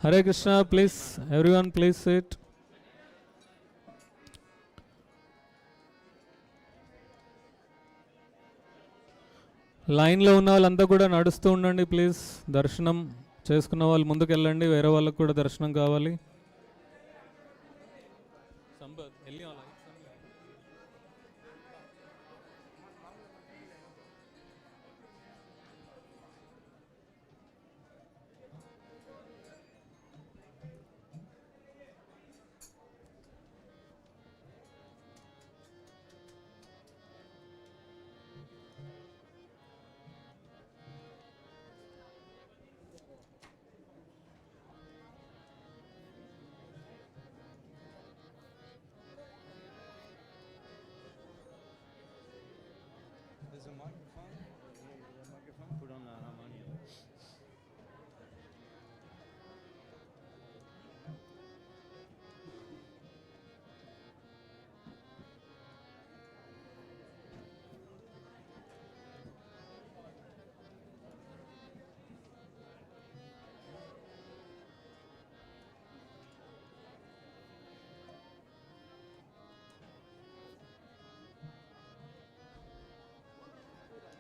Hare Krishna, please, everyone please sit. లైన్లో ఉన్న వాళ్ళంతా కూడా నడుస్తూ ఉండండి ప్లీజ్. దర్శనం చేసుకున్న వాళ్ళు ముందుకు వెళ్ళండి, వేరే వాళ్ళకు కూడా దర్శనం కావాలి.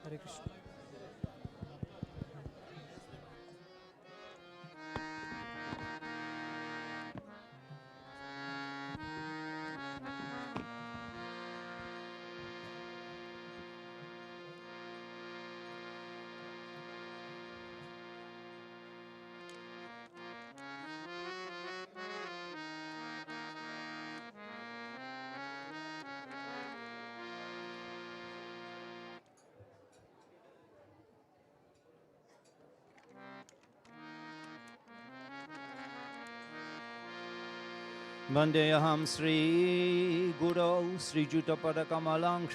Hare Krishna. Vandeham Sri Guru Sri Jutapada Kamalansh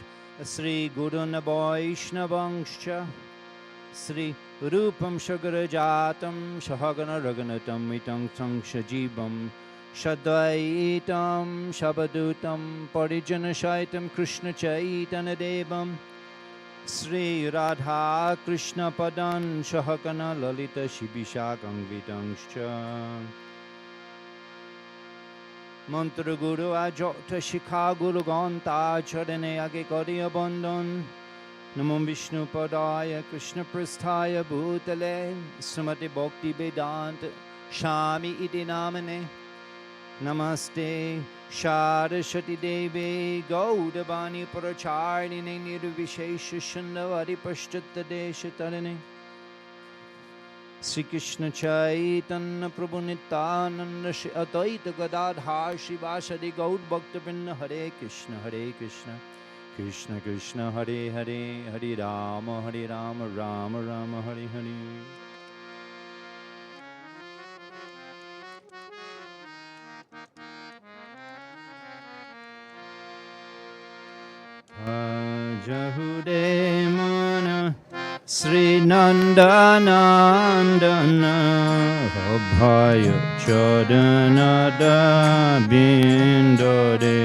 Sri Guru Vaishnavangscha Sri Rupam Shagarajatam Shahagana Raganatam Mitang Sangshajivam Shadvaitam Shabadutam Parijanashaitam Krishna Chaitanya Devam Sri Radha Krishna Padan Shahakana Lalita Shibishakang Vidangscha Mantra Guru Ajota Shikha Guru Ganta Charane Age Kariya Bandhan Namo Vishnu Padaya Krishna Prasthaya Bhutale Srimati Bhakti Vedanta Shami Iti Namane Namaste Saraswati Devi Gaudavani Paracharine Nirvishesha Shandavari Pashchatta Desha Tarane Sri Krishna Chaitanya Prabhu Nityananda Shri Advaita Gadadhar Shri Vyasadeva Gaur Bhaktivinoda Hare Krishna Krishna Krishna Hare Hare Hare Rama Rama Rama Hare Hare Jahude Mana Sri Nandanandana Abhaya Chadanada Bindode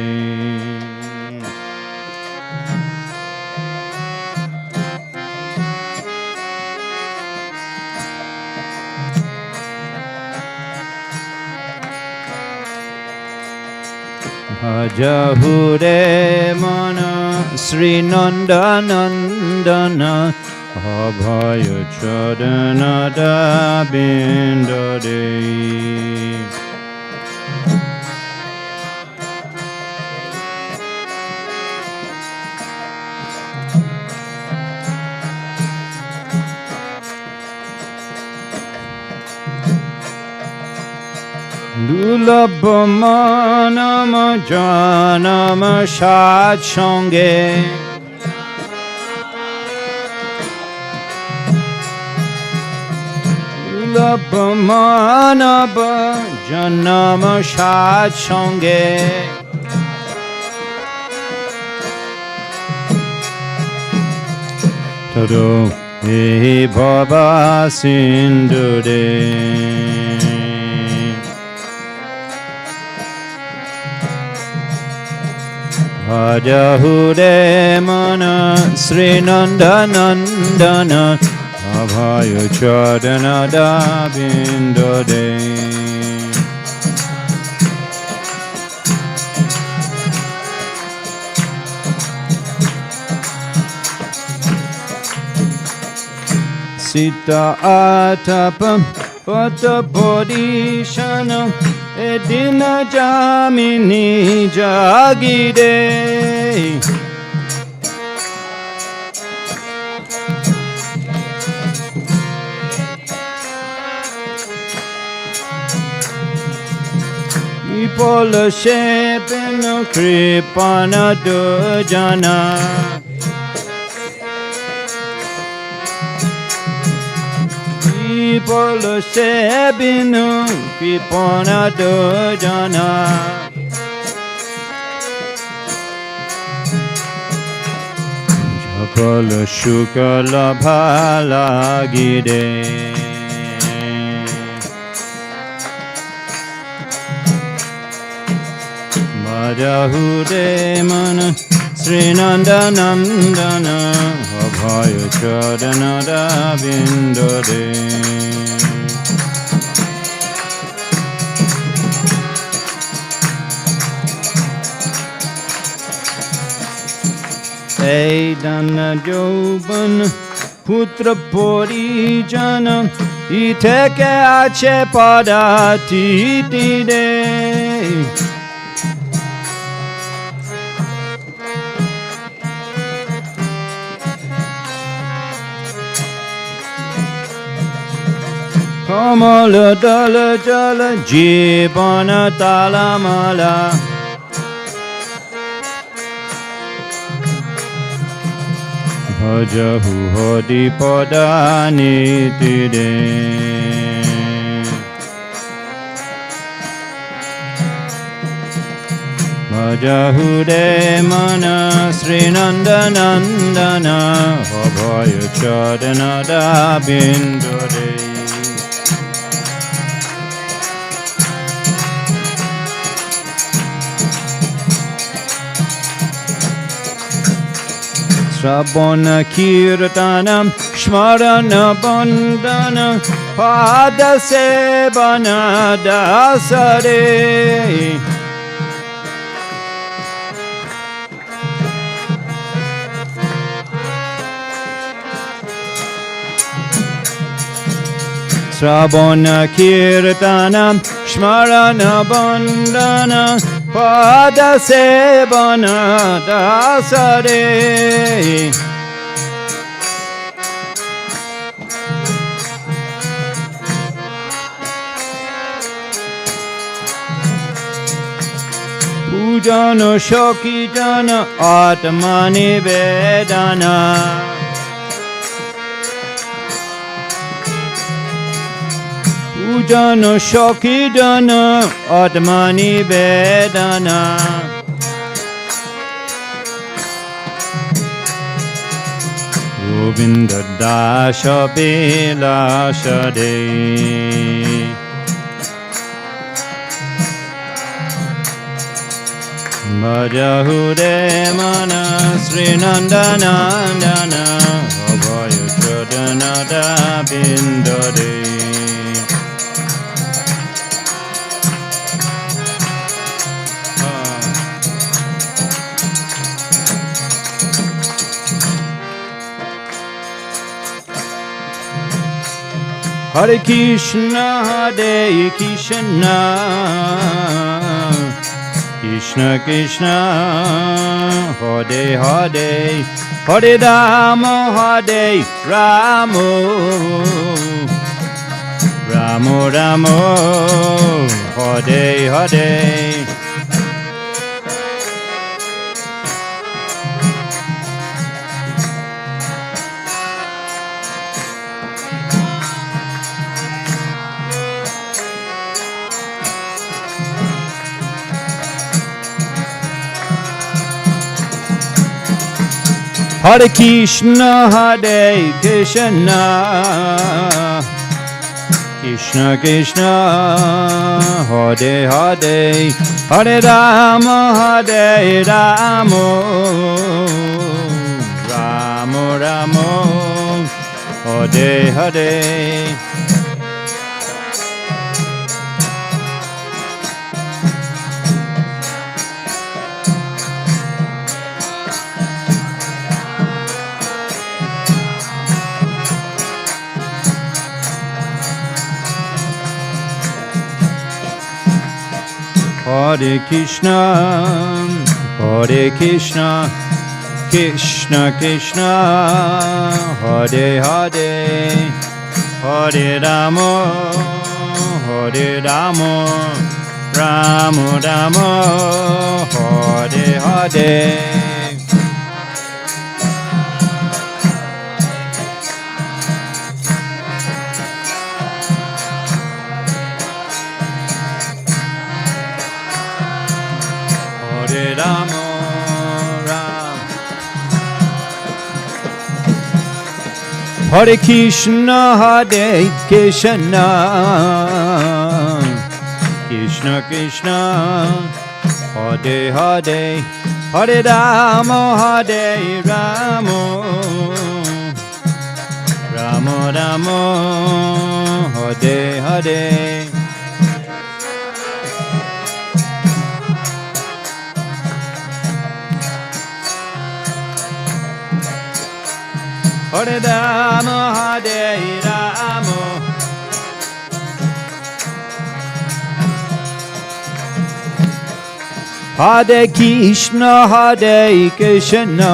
Bhajahure Mana Sri Nandanandana Abhaya Chadanada Bindade Dulabhamanama Janama Shatsange Dulabhamanama Janama Shatsange Tado Ehi Bhava Sindhude Bhajahude Mana Sri Nandanandana Abhaya Chadanada Bindode Sita atapa patapodishana edina jamini jagide. Ipola shepena kripana dujana. Ipola shepena kripana dujana. Japala shukala bhala gide. Rajahude mana Śrīnanda-nandana Abhaya charanada bindode. Edana jobana putra porijana iteke ache padati tide. Kamala dala jala jibana talamala. Bhajahu hodi padani tide. Bhajahu de mana Śrīnanda-nandana Abhaya charanada bindode. Sravana kirtanam shmarana bandhanam pada sevana dasare. Sravana kirtanam shmarana bandhanam pada sevana dasare. Pujana shokijana atmani vedana. Pujana shokidana atmani vedana. Govinda dasha bilashade. Bhajahude mana Śrīnanda-nandana Abhaya charanada bindode. Hare Krishna, Hare Krishna, Krishna Krishna, Hare Hare, Hare Rama, Hare Rama, Rama Rama, Hare Hare. Hare Krishna, Hare Krishna, Krishna Krishna, Hare Hare, Hare Rama, Hare Rama, Rama Rama, Hare Hare. Hare Krishna, Hare Krishna, Krishna Krishna, Hare Hare, Hare Rama, Hare Rama, Rama Rama, Hare Hare. Hare Rama, Ram. Hare Krishna, Hare Krishna, Krishna Krishna, Hare Hare, Hare Rama, Hare Rama, Rama Rama, Hare Hare. Hare Rama, Hare Rama, Hare Krishna, Hare Krishna,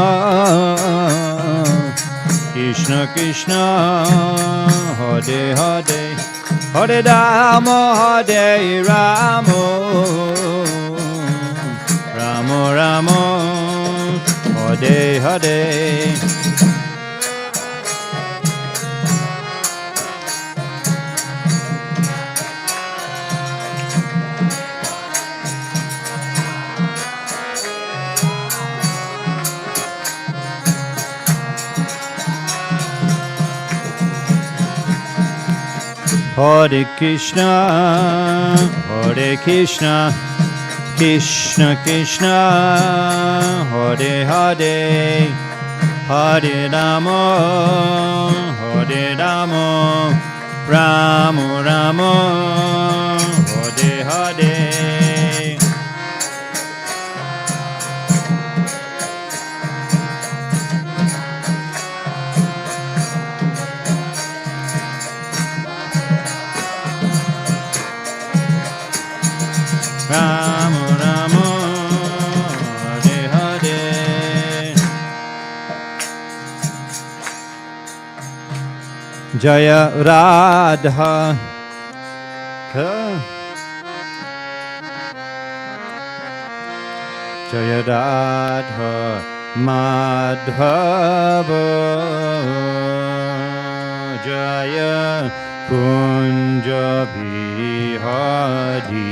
Krishna Krishna, Hare Hare, Hare Rama, Hare Rama, Rama Rama, Hare Hare. Hare Krishna, Hare Krishna, Krishna Krishna, Hare Hare, Hare Rama, Hare Rama, Rama Rama, Hare Hare. Rama Rama, Hare Hare. Jaya Radha, Jaya Radha, Madhava, Jaya Kunja Bihari.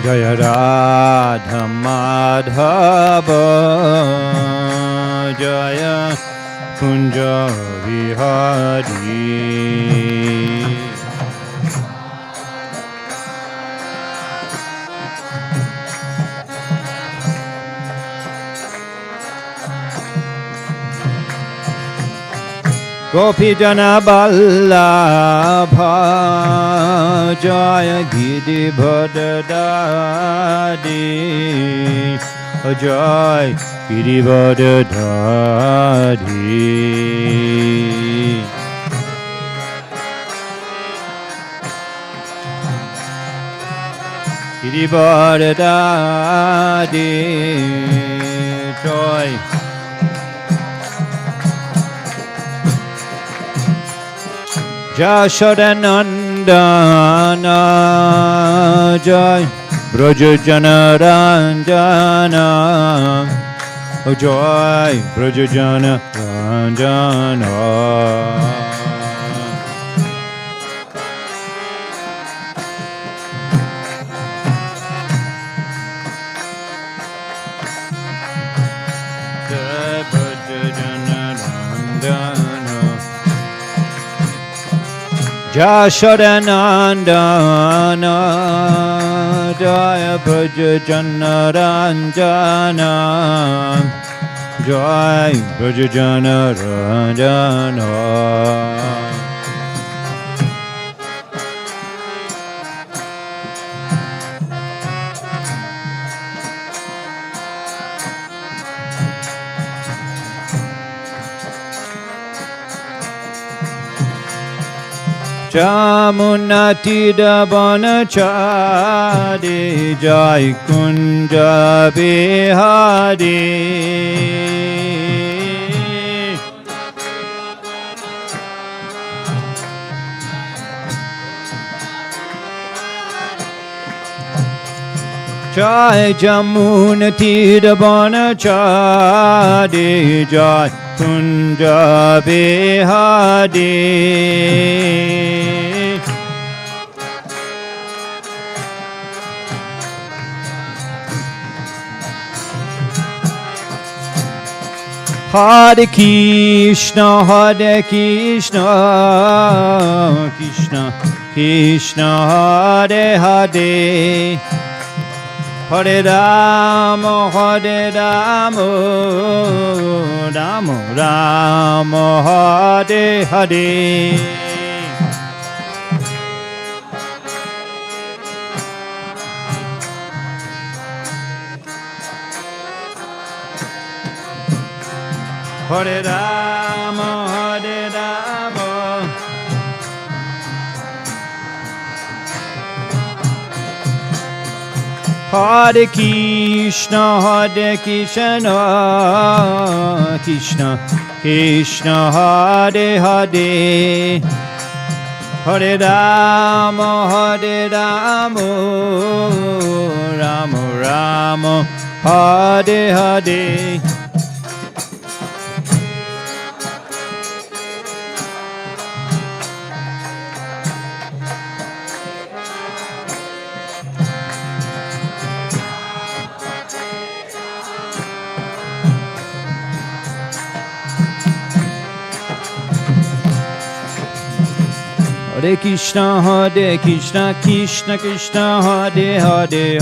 Jaya Radha Madhava, Jaya Kunja Vihari. Gopi Jana Vallabha, Jaya Girivardhari, Jaya Girivardhari. Girivardhari, Jaya Jashodanandana, Jai Brajajana Ranjana, Jai Brajajana Ranjana. Jashodanandana, Jaya Brajajana Ranjana, Jai Brajajana Ranjana. Jamuna tira banachari jai kunja bihari. Jai Jamuna tira banachari jai kunja bihari. Hare Krishna, Hare Krishna, Krishna Krishna, Hare Hare, Hare Rama, Hare Rama, Rama Rama, Hare Hare. Hare Rama, Hare Rama, Hare Krishna, Hare Krishna, Krishna Krishna, Hare Hare, Hare Rama, Hare Rama, Rama Rama, Hare Hare. Hare Krishna, Krishna Krishna, Hare Hare,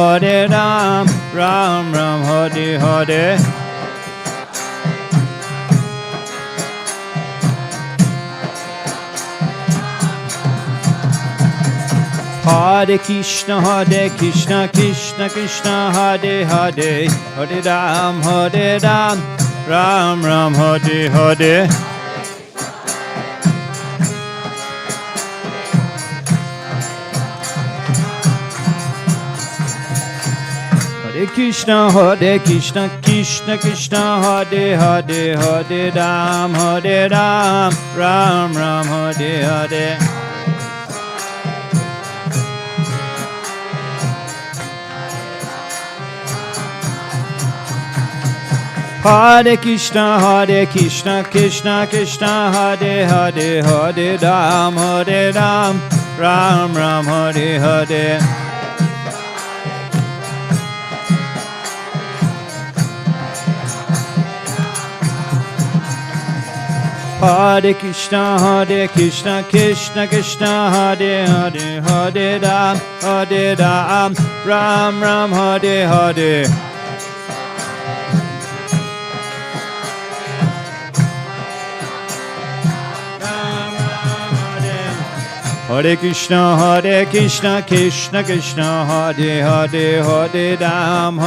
Hare Ram, Ram Ram, Hare Hare. Hare Krishna, Krishna Krishna, Hare Hare, Hare Ram, Ram Ram, Hare Hare. Hare Krishna, Krishna Krishna, Hare Hare, Hare Ram, Ram Ram, Hare Hare. Hare Krishna, Krishna Krishna, Hare Hare, Hare Ram, Ram Ram, Hare Hare. Hare Krishna, Krishna Krishna, Hare Hare, Hare Ram, Ram Ram, Hare Hare. Hare Krishna, Krishna Krishna, Hare Hare, Hare Ram,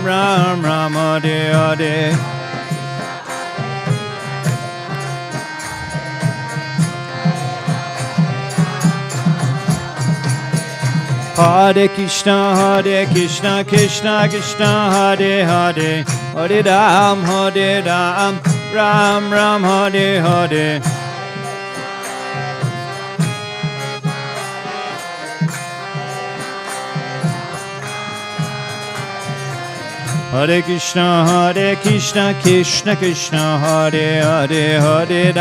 Ram Ram, Hare Hare. Hare Krishna, Krishna Krishna, Hare Hare, Hare Ram, Ram Ram, Hare Hare. Hare Krishna, Krishna Krishna, Hare Hare, Hare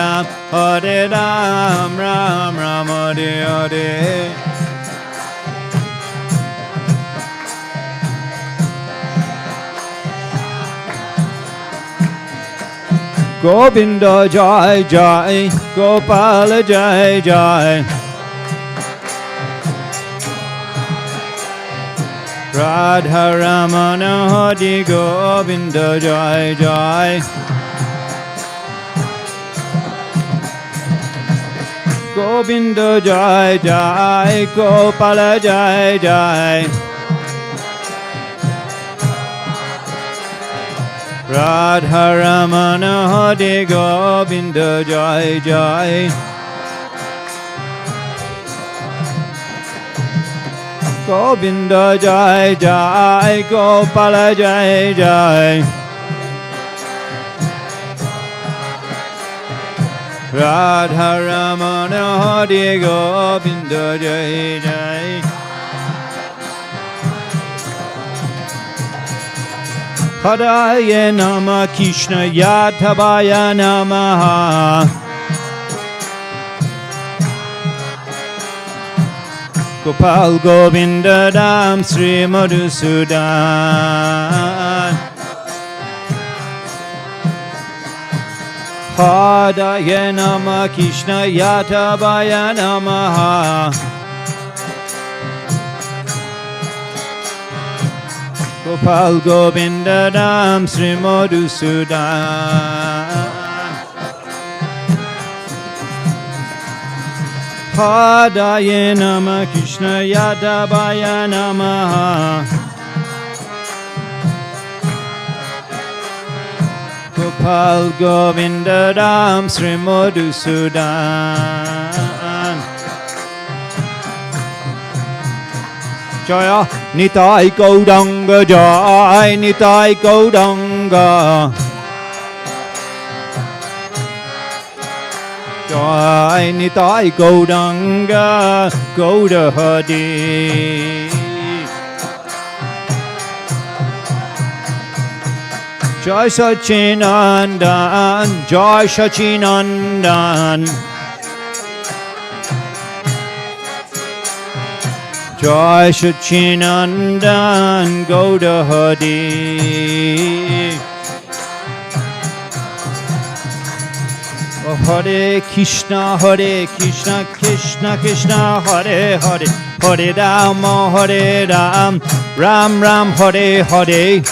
Ram, Ram Ram, Hare Hare. Govinda Jai Jai, Gopala Jai Jai. Radha Ramana Hare Govinda Jai Jai. Govinda Jai Jai, Gopala Jai Jai. Radha Ramana Hare Govinda Jai Jai. Govinda Jai Jai, Gopala Jai Jai. Radha Ramana Hare Govinda Jai Jai. Hadaya Nama Krishna Yadhavaya Namaha. Gopal Govinda Dam Sri Madhusudan. Hadaya Nama Krishna Yadhavaya Namaha. Gopal Govinda Dam Sri Madhusudan. Hadaya Nama Krishna Yadavaya Namaha. Gopal Govinda Dam Sri Madhusudan. Jaya Nitai Gauranga Jai Nitai Gauranga. Jai Nitai Gauranga Gaura Hari. Jai Sachinandan Jai Sachinandan. Jai Sachinandan Gaura Hari. Hare Krishna, Krishna Krishna, Hare Hare, Hare Rama, Ram Ram, Hare Hare.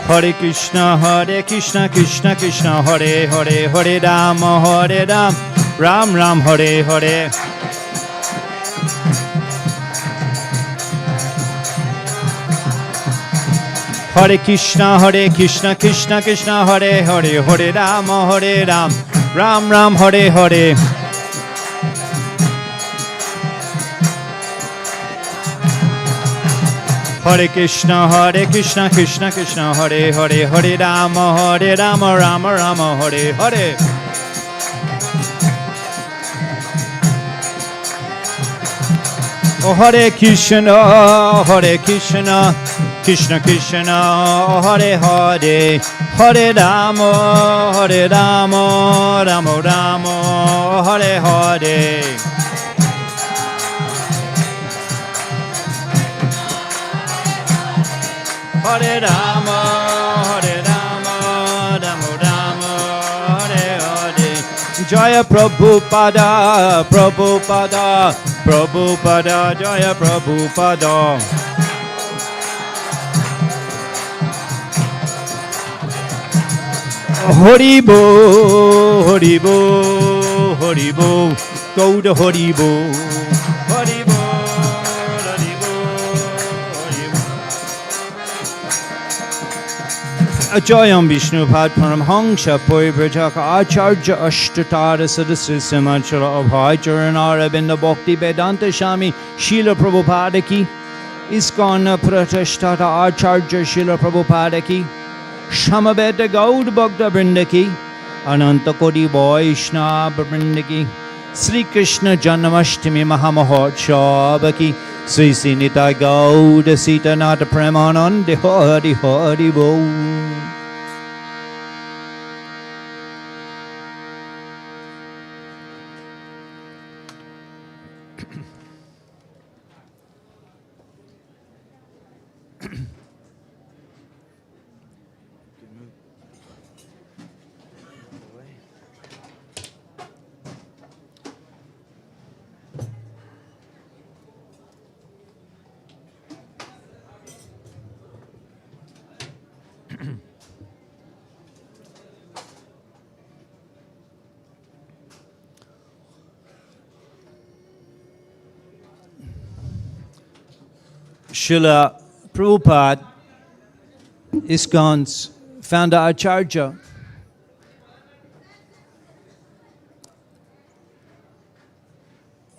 Hare Krishna, Krishna Krishna, Hare Hare, Hare Rama, Ram Ram, Hare Hare. Hare Krishna, Krishna Krishna, Hare Hare, Hare Rama, Ram Ram, Hare Hare. Hare Krishna, Krishna Krishna, Hare Hare, Hare Rama, Rama Rama, Hare Hare. Oh Hare Krishna, Krishna Krishna, Hare Hare, Hare Rama, Rama Rama, Hare Hare. Hare Rama, Rama Rama, Hare Hare. Jaya Prabhupada, Jaya Prabhupada. Haribo, go to Haribo, Haribo. Ajayam Vishnu Pad Paramhangsha Puribrajaka Acharya Ashtatara Sadasya Simachala Abhay Charanara Binda Bhakti Vedanta Shami Srila Prabhupada ki Iskana Pratishtata Acharya Srila Prabhupada ki Shamaveda Gaud Bhakta Vrinda ki Ananta Kodi Vaishnava Vrinda ki Sri Krishna Janmashtami Mahamahotsav ki Sri Sinita Gauda Sita Nata Premanande Hari Hari Bo. Srila Prabhupada, ISKCON's founder Acharya,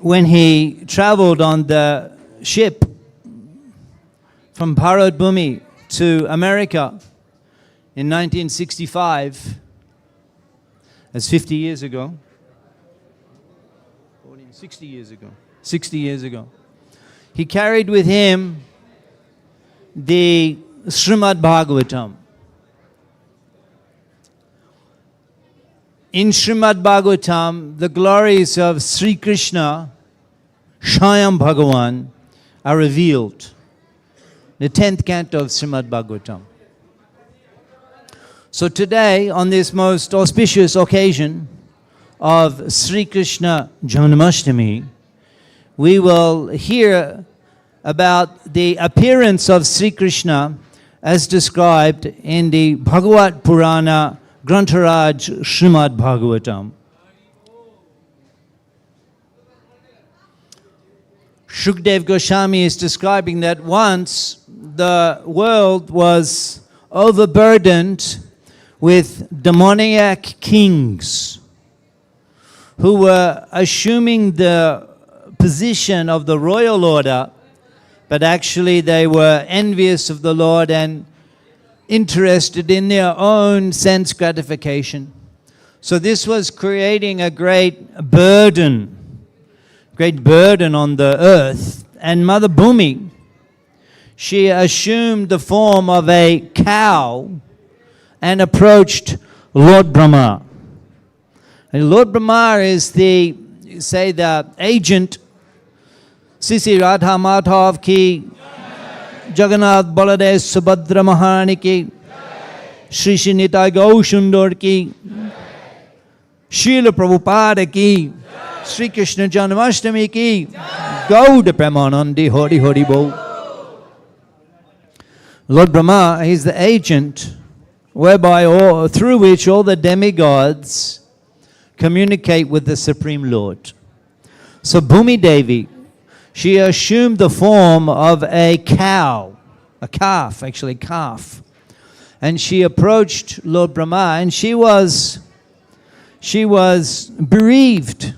when he traveled on the ship from Bharat Bhumi to America in 1965, that's 50 years ago, 60 years ago, he carried with him the Śrīmad-Bhāgavatam. In Śrīmad-Bhāgavatam, the glories of Sri Krishna, Swayam Bhagavan, are revealed. The 10th canto of Śrīmad-Bhāgavatam. So today, on this most auspicious occasion of Sri Krishna Janmashtami, we will hear about the appearance of Sri Krishna as described in the Bhagavat Purana Grantharaj Śrīmad-Bhāgavatam. Sukadeva Goswami is describing that once the world was overburdened with demoniac kings who were assuming the position of the royal order, but actually they were envious of the Lord and interested in their own sense gratification. So this was creating a great burden on the earth. And Mother Bhumi, she assumed the form of a cow and approached Lord Brahma. And Lord Brahma is the agent, Sisi Radha Madhav ki, Jagannath Baladev Subhadra Maharani ki, Shri Shri Nitai Gaurasundar ki, Srila Prabhupada ki, Sri Krishna Janmashtami ki, Gauda Premanandi Hari Hari Bol. Lord Brahma, he's the agent through which all the demigods communicate with the Supreme Lord. So Bhumi Devi, she assumed the form of a cow, a calf. And she approached Lord Brahma, and she was bereaved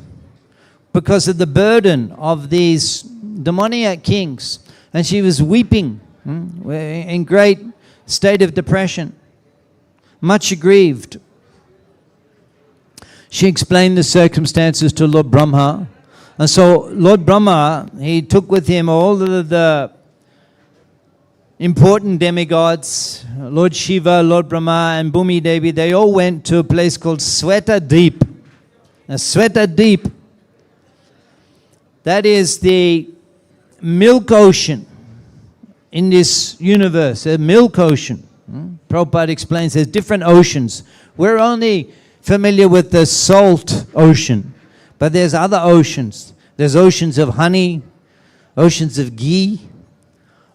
because of the burden of these demoniac kings. And she was weeping in great state of depression, much aggrieved. She explained the circumstances to Lord Brahma. And so Lord Brahma, he took with him all of the important demigods, Lord Shiva, Lord Brahma, and Bhumi Devi. They all went to a place called Sweta-Deep. Now Sweta-Deep, that is the milk ocean in this universe, a milk ocean. Prabhupada explains there's different oceans. We're only familiar with the salt ocean. But there's other oceans. There's oceans of honey, oceans of ghee,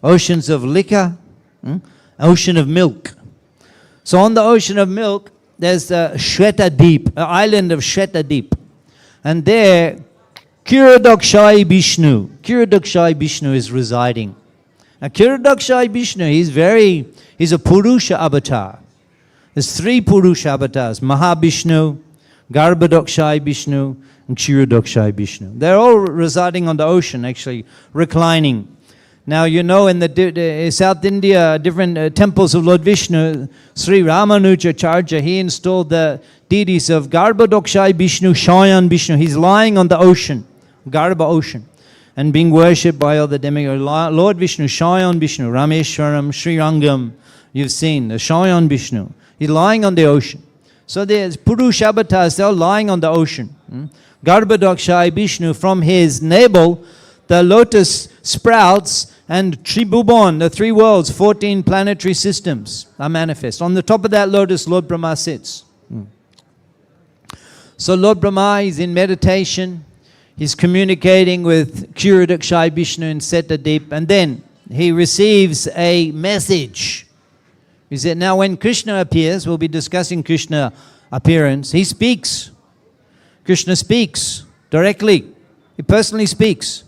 oceans of liquor, ocean of milk. So on the ocean of milk, there's the Shweta-Deep, the island of Shweta-Deep. And there, Kiradakshai Vishnu is residing. Now Kiradakshai Vishnu, he's a Purusha avatar. There's 3 Purusha avatars, Mahavishnu, Garbhodakshai Vishnu, and Kshirodakshai Vishnu. They're all residing on the ocean, actually, reclining. Now, you know, in the South India, different temples of Lord Vishnu, Sri Ramanujacharya, he installed the deities of Garbhodakshai Vishnu, Shayan Vishnu. He's lying on the ocean, Garbha ocean, and being worshipped by all the demigods. Lord Vishnu, Shayan Vishnu, Rameshwaram, Srirangam, you've seen, the Shayan Vishnu. He's lying on the ocean. So there's Purusha avatars, they're all lying on the ocean. Garbhodakshai Vishnu, from his navel, the lotus sprouts, and Tribhuvan, the 3 worlds, 14 planetary systems are manifest. On the top of that lotus, Lord Brahma sits. So Lord Brahma is in meditation. He's communicating with Kshirodakshai Vishnu in Sweta-Deep, and then he receives a message. He said, now when Krishna appears, we'll be discussing Krishna appearance, he speaks. Krishna speaks directly. He personally speaks.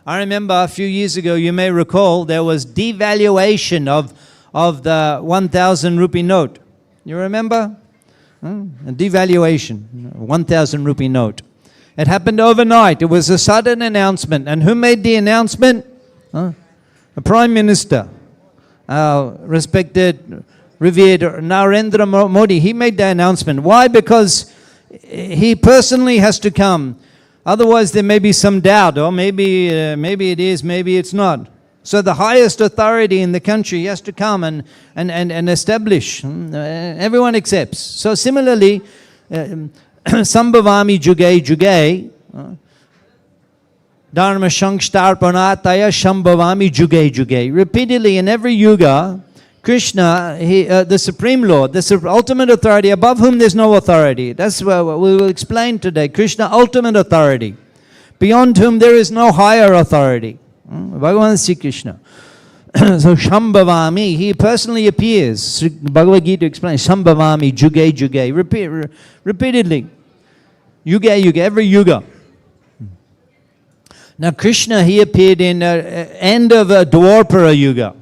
I remember a few years ago, you may recall, there was devaluation of the 1,000 rupee note. You remember? A devaluation, 1,000 rupee note. It happened overnight. It was a sudden announcement. And who made the announcement? The Prime Minister, our respected, revered Narendra Modi. He made the announcement. Why? Because he personally has to come. Otherwise there may be some doubt, or maybe it is, maybe it's not. So the highest authority in the country has to come and establish. Everyone accepts. So similarly, Sambhavami Juge Juge, Dharma Shankshtarpanataya Shambhavami Juge Juge. Repeatedly in every yuga, Krishna, the Supreme Lord, the ultimate authority above whom there's no authority. That's what we will explain today. Krishna, ultimate authority, beyond whom there is no higher authority. Bhagavan Sri Krishna. So Shambhavami, he personally appears. Bhagavad Gita explains Shambhavami Juge Juge, repeatedly. Yuga Yuga, every yuga. Now Krishna, he appeared in end of a Dwarpara Yuga.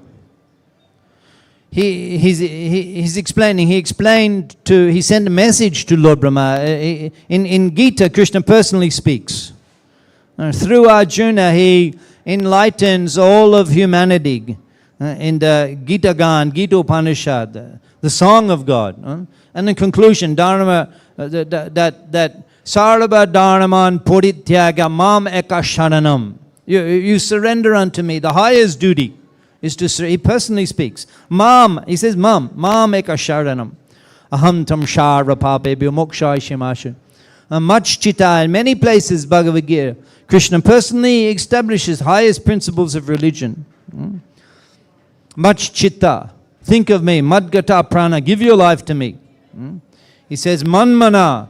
He's explaining. He sent a message to Lord Brahma. In Gita, Krishna personally speaks. Through Arjuna, he enlightens all of humanity in the Gita Gan, Gita Upanishad, the song of God. And in conclusion, Dharma, that Sarva Dharman Purityaga Mam Eka Sharanam. You surrender unto me. The highest duty is to surrender. He personally speaks. Mam, he says, Mam Eka Sharanam. Aham tam shara papebhyo mokshai shimashu. Much chitta, in many places, Bhagavad Gita, Krishna personally establishes highest principles of religion. Much chitta, think of me, madgata prana, give your life to me. He says, manmana,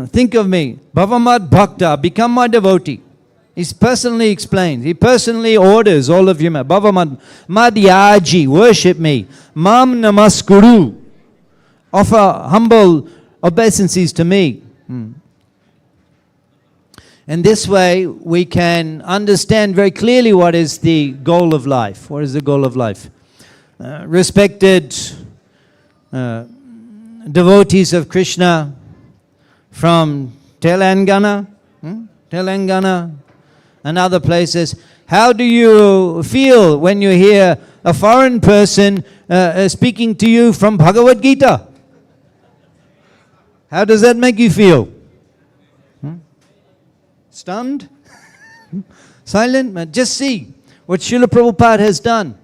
think of me, bhavamad bhakta, become my devotee. He personally explains, he personally orders all of you, bhavamad madhyaji, worship me, mam namaskuru, offer humble obeisances to me. And this way we can understand very clearly what is the goal of life. What is the goal of life? Respected devotees of Krishna from Telangana and other places, how do you feel when you hear a foreign person speaking to you from Bhagavad Gita? How does that make you feel? Stunned? Silent? Just see what Srila Prabhupada has done.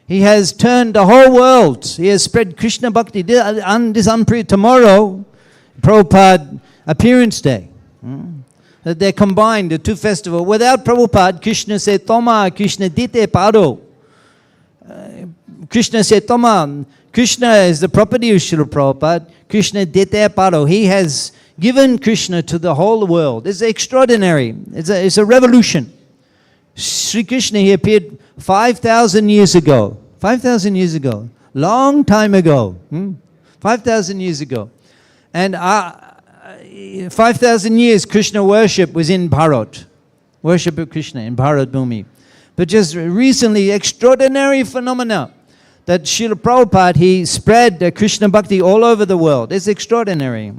He has turned the whole world. He has spread Krishna Bhakti. Tomorrow, Prabhupada Appearance Day. They're combined, the two festivals. Without Prabhupada, Krishna said, Toma, Krishna dite paro. Krishna said, Toma, Krishna is the property of Srila Prabhupada. Krishna dite paro. He has given Krishna to the whole world. It's extraordinary. It's a revolution. Sri Krishna, he appeared 5,000 years ago. 5,000 years ago. Long time ago. 5,000 years ago. And 5,000 years Krishna worship was in Bharat. Worship of Krishna in Bharat Bhumi. But just recently, extraordinary phenomena that Srila Prabhupada, he spread Krishna Bhakti all over the world. It's extraordinary.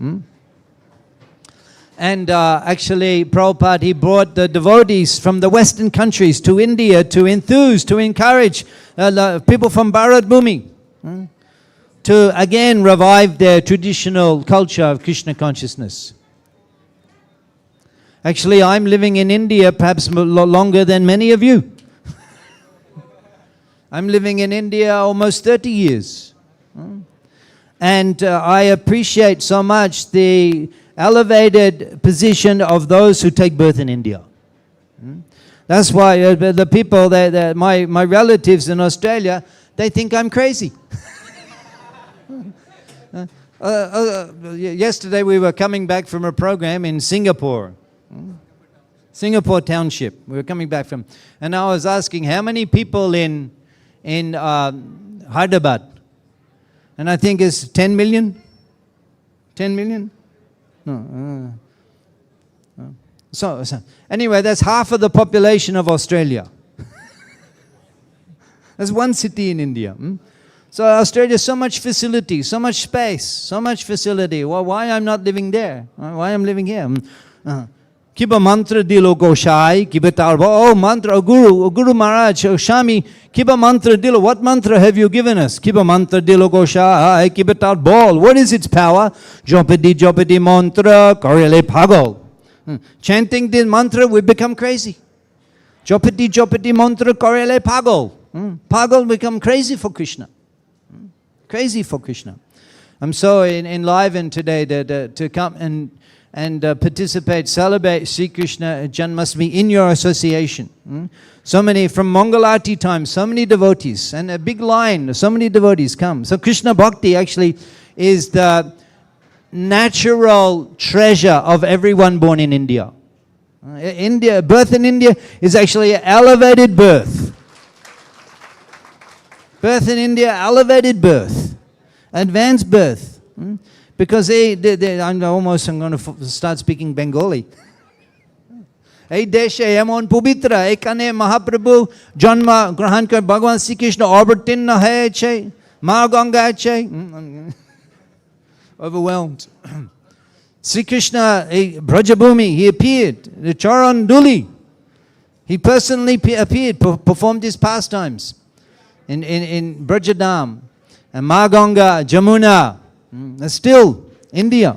And actually, Prabhupada, he brought the devotees from the Western countries to India to enthuse, to encourage people from Bharat Bhumi to again revive their traditional culture of Krishna consciousness. Actually, I'm living in India perhaps longer than many of you. I'm living in India almost 30 years. And I appreciate so much the elevated position of those who take birth in India. That's why the people, my relatives in Australia, they think I'm crazy. Yesterday we were coming back from a program in Singapore. Singapore Township. We were coming back from, and I was asking how many people in Hyderabad, and I think it's 10 million. 10 million? No. So anyway, that's half of the population of Australia. That's one city in India. So Australia has so much facility, so much space, so much facility. Well, why I'm not living there? Why I'm living here? Kiba mantra dilo Goshai, kiba tarba, oh mantra, oh Guru Maharaj, oh Shami, kiba mantra dilo, what mantra have you given us? Kiba mantra dilo Goshai, kiba tar ball, what is its power? Jopati mantra, korele pagal. Chanting this mantra, we become crazy. Jopati mantra, korele pagal. Pagal become crazy for Krishna. Crazy for Krishna. I'm so enlivened today to come and participate, celebrate Sri Krishna Janmashtami in your association. So many, from Mangalati time, so many devotees, and a big line, so many devotees come. So Krishna Bhakti actually is the natural treasure of everyone born in India. Birth in India is actually an elevated birth. Birth in India, elevated birth. Advanced birth. Because I'm going to start speaking Bengali. Ei deshe emon pubitra, ekane Mahaprabhu Janma grahan kar Bhagavan Sri Krishna avartinna hai che, Ma Ganga che. Overwhelmed. Sri Krishna, Brajabhumi, he appeared. The Charan Duli, he personally appeared, performed his pastimes in Brajadam. And Ma Ganga, Jamuna, still India.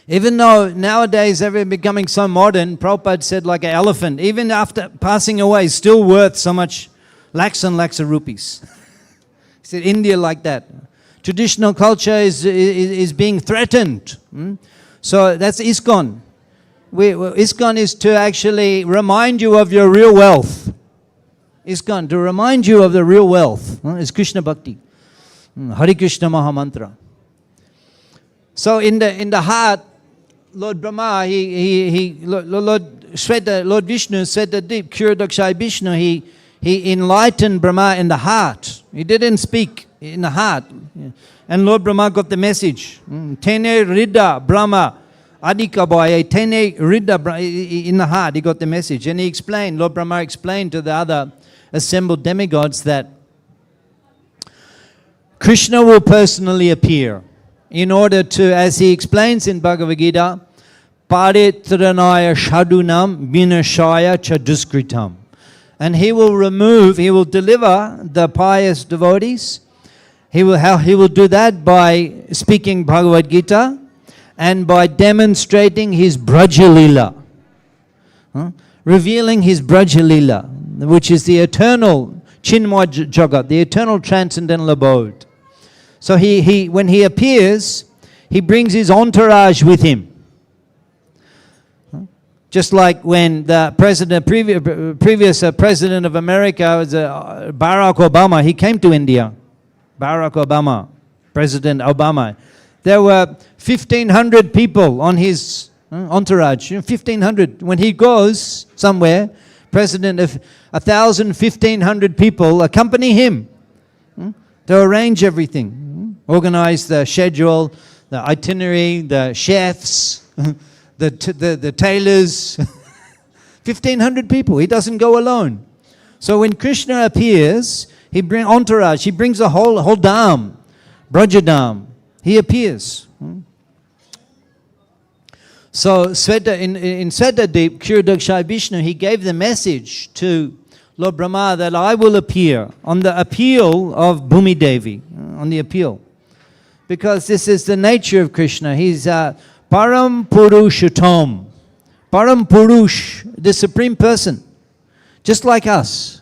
Even though nowadays everything becoming so modern, Prabhupada said like an elephant, even after passing away, still worth so much, lakhs and lakhs of rupees. He said India like that. Traditional culture is being threatened. So that's ISKCON. ISKCON is to actually remind you of your real wealth. ISKCON, to remind you of the real wealth, is Krishna Bhakti. Hare Krishna Mahamantra. So in the heart, Lord Brahma, Lord Vishnu said the deep, Kirtan Vishnu, he enlightened Brahma in the heart. He didn't speak in the heart. And Lord Brahma got the message. Tene Rida Brahma Adikaboy, Tene Rida in the heart, he got the message. And he explained, Lord Brahma explained to the other assembled demigods that Krishna will personally appear in order to, as he explains in Bhagavad Gita, Paritranaya Shadunam Vinashaya Chaduskritam. And he will deliver the pious devotees. He will do that by speaking Bhagavad Gita and by demonstrating his Braja lila. Revealing his Braja lila, which is the eternal Chinmay Jagat, the eternal transcendental abode. So when he appears, he brings his entourage with him. Just like when the previous president of America was Barack Obama, he came to India. Barack Obama, President Obama. There were 1,500 people on his entourage. 1,500. When he goes somewhere, president of 1,000, 1,500 people accompany him to arrange everything, organize the schedule, the itinerary, the chefs, the tailors. 1,500 people. He doesn't go alone. So when Krishna appears, he brings entourage. He brings a whole dam, Brajadam. He appears. So in Swetadeep, Kirtan Vishnu, he gave the message to Lord Brahma that I will appear on the appeal of Bhumi Devi, on the appeal. Because this is the nature of Krishna. He's Param Purushotam. Param Purush, the Supreme Person. Just like us.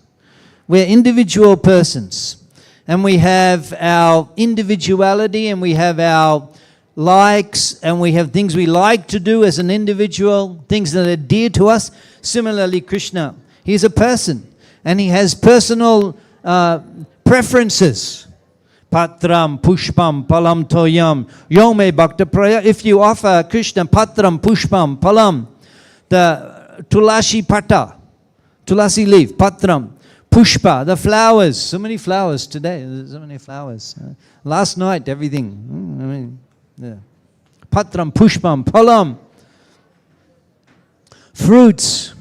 We're individual persons. And we have our individuality and we have our likes and we have things we like to do as an individual, things that are dear to us. Similarly, Krishna, he's a person and he has personal preferences. Patram, Pushpam, Palam, Toyam, Yome Bhakta Praya. If you offer Krishna Patram, Pushpam, Palam, the Tulasi Pata, Tulasi leaf, Patram, Pushpa, the flowers. So many flowers today. So many flowers. Last night, everything. Patram, Pushpam, Palam. Fruits.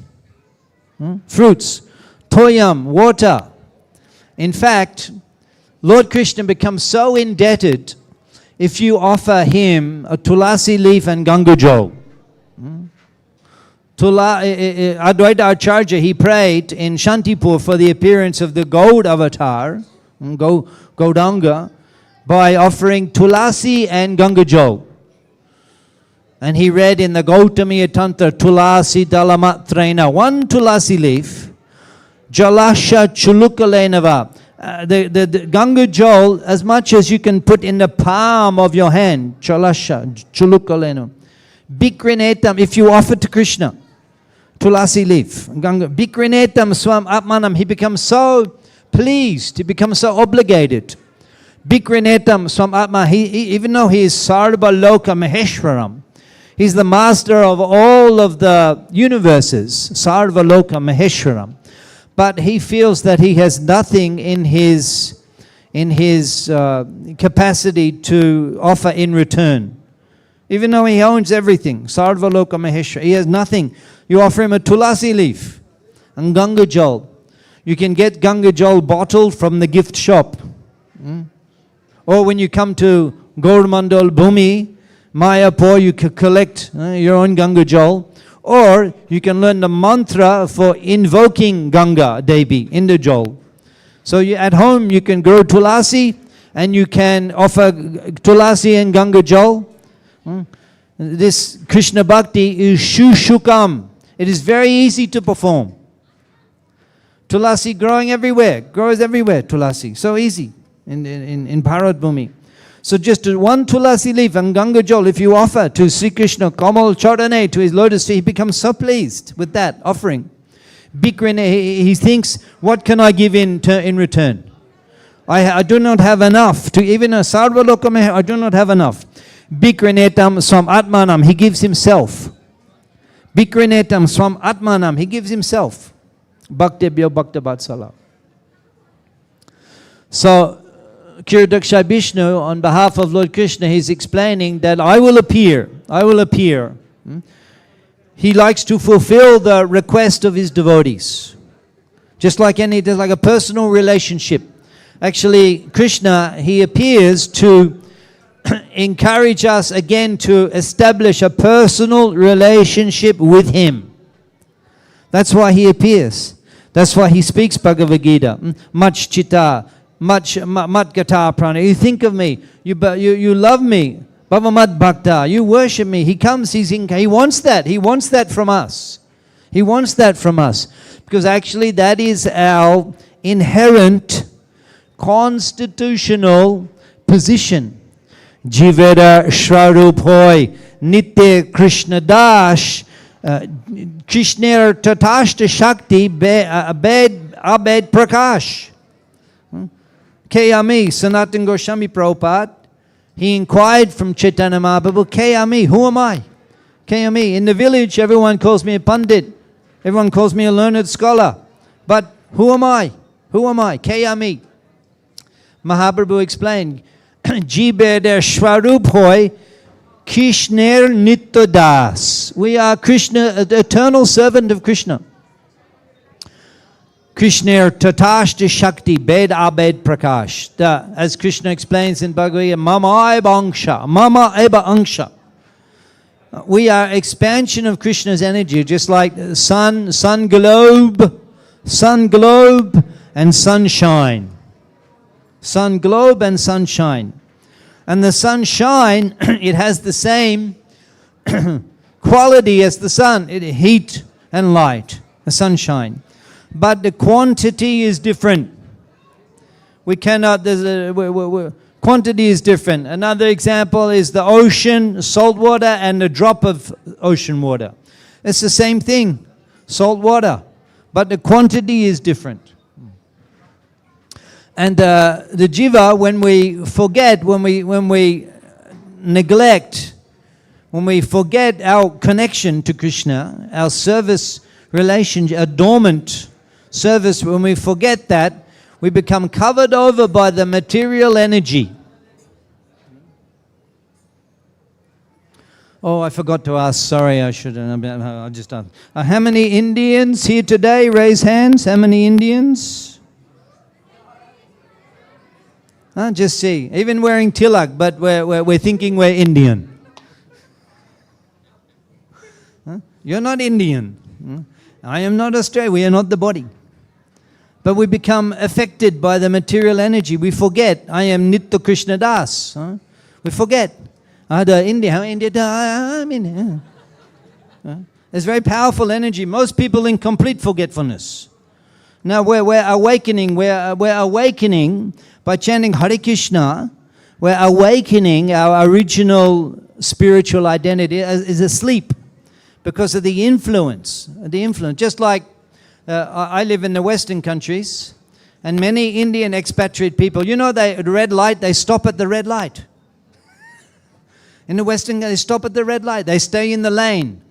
Fruits. Toyam, water. In fact, Lord Krishna becomes so indebted if you offer him a tulasi leaf and ganga jal. Advaita Acharya, he prayed in Shantipur for the appearance of the gold avatar, Gaudanga, by offering tulasi and Ganga jal. And he read in the Gautamiya Tantra, tulasi dalamatrena, one tulasi leaf, jalasha chulukalenava. The Ganga jal, as much as you can put in the palm of your hand, jalasha chulukalenava. Bikrinetam, if you offer to Krishna, tulasi leaf, Ganga, Bikrinetam swam atmanam, he becomes so pleased, he becomes so obligated. Bikrinetam swam atma, even though he is Sarva Loka Maheshwaram, he's the master of all of the universes, Sarva Loka Maheshwaram, but he feels that he has nothing in his capacity to offer in return. Even though he owns everything, Sarva Loka Maheshwara, he has nothing. You offer him a tulasi leaf and Ganga jal. You can get Ganga jal bottled from the gift shop. Or when you come to Gaurmandal Bhumi, Mayapur, you can collect your own Ganga jal. Or you can learn the mantra for invoking Ganga Devi in the jal. So at home you can grow tulasi and you can offer tulasi and Ganga jal. This Krishna Bhakti is shushukam. It is very easy to perform. Tulasi growing everywhere, grows everywhere, tulasi. So easy in Bharat Bhumi. So just one tulasi leaf and Ganga jal, if you offer to Sri Krishna, Kamal Charane, to his lotus feet, he becomes so pleased with that offering. Bikrine, he thinks, what can I give in return? I do not have enough. To even a Sarva Lokameh, I do not have enough. Bikrinetam swam atmanam, he gives himself. Bikrinetam swam atmanam, he gives himself. Bhaktebhyo bhakta vatsala. So, Kirdaksha Vishnu, on behalf of Lord Krishna, he's explaining that I will appear. He likes to fulfill the request of his devotees. Just like a personal relationship. Actually, Krishna, he appears to encourage us again to establish a personal relationship with him. That's why he appears. That's why he speaks Bhagavad Gita. Much chitta, much gata prana. You think of me, you love me. Bhavamad bhakta, you worship me. He comes, he wants that. He wants that from us. He wants that from us. Because actually that is our inherent constitutional position. Jivera Shraruphoi Nitya Krishna Dash Krishner Tatashta Shakti Abed Prakash. Kayami Sanatan Goswami Prabhupada, he inquired from Chaitanya Mahaprabhu, Kayami, who am I? Kayami, in the village everyone calls me a Pandit, everyone calls me a learned scholar, but who am I? Who am I? Kayami. Mahaprabhu explained, Jibeder Shwarup Hoy Krishner Nityadas. We are Krishna, the eternal servant of Krishna. Krishner Tatashta Shakti Bed Abed Prakash. As Krishna explains in Bhagavad Gita, Mama Eva Angsha. Mama Eva Angsha. We are expansion of Krishna's energy, just like sun globe, and sunshine. Sun globe and sunshine. And the sunshine, it has the same quality as the sun, heat and light, the sunshine. But the quantity is different. We cannot, quantity is different. Another example is the ocean, salt water, and the drop of ocean water. It's the same thing, salt water, but the quantity is different. And the jiva, when we forget, when we neglect, when we forget our connection to Krishna, our service relationship, a dormant service, when we forget that, we become covered over by the material energy. Oh, I forgot to ask. Sorry, I should have. I'll just ask. How many Indians here today? Raise hands. How many Indians? Just see. Even wearing tilak, but we're thinking we're Indian. You're not Indian. I am not Australian. We are not the body. But we become affected by the material energy. We forget, I am Nitya Krishna Das. We forget. India, I'm in. It's very powerful energy. Most people in complete forgetfulness. Now we're awakening. We're awakening by chanting Hare Krishna. We're awakening our original spiritual identity is asleep because of the influence. Just like I live in the Western countries, and many Indian expatriate people, at red light, they stop at the red light. In the Western, they stop at the red light. They stay in the lane.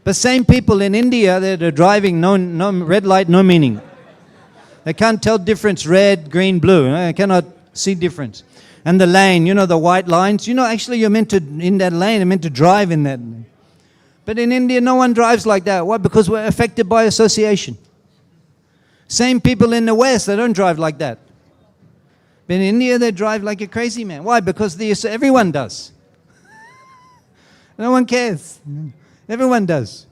But same people in India, they're driving, no red light, no meaning. They can't tell difference, red, green, blue. They cannot see difference. And the lane, the white lines, actually you're meant to, in that lane, you're meant to drive in that lane. But in India, no one drives like that. Why? Because we're affected by association. Same people in the West, they don't drive like that. But in India, they drive like a crazy man. Why? Because everyone does. No one cares. Everyone does.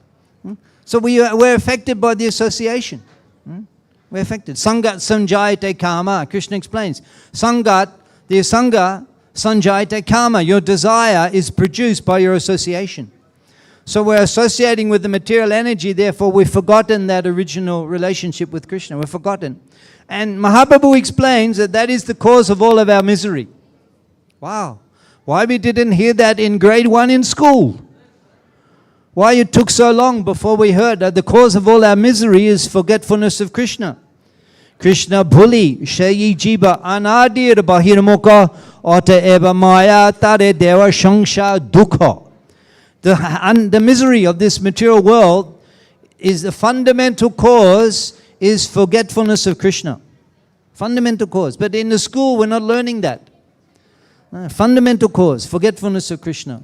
So we're affected by the association. We're affected. Sangat sanjayate kama. Krishna explains. Sangat, the sangha, sanjayate kama. Your desire is produced by your association. So we're associating with the material energy, therefore we've forgotten that original relationship with Krishna. We've forgotten. And Mahaprabhu explains that is the cause of all of our misery. Wow. Why we didn't hear that in grade 1 in school? Why it took so long before we heard that the cause of all our misery is forgetfulness of Krishna. Krishna bhuli shayi jiba anadir bahirmuka ata eva maya tare deva shangsha dukha. The misery of this material world is the fundamental cause is forgetfulness of Krishna. Fundamental cause. But in the school we're not learning that. Fundamental cause, forgetfulness of Krishna.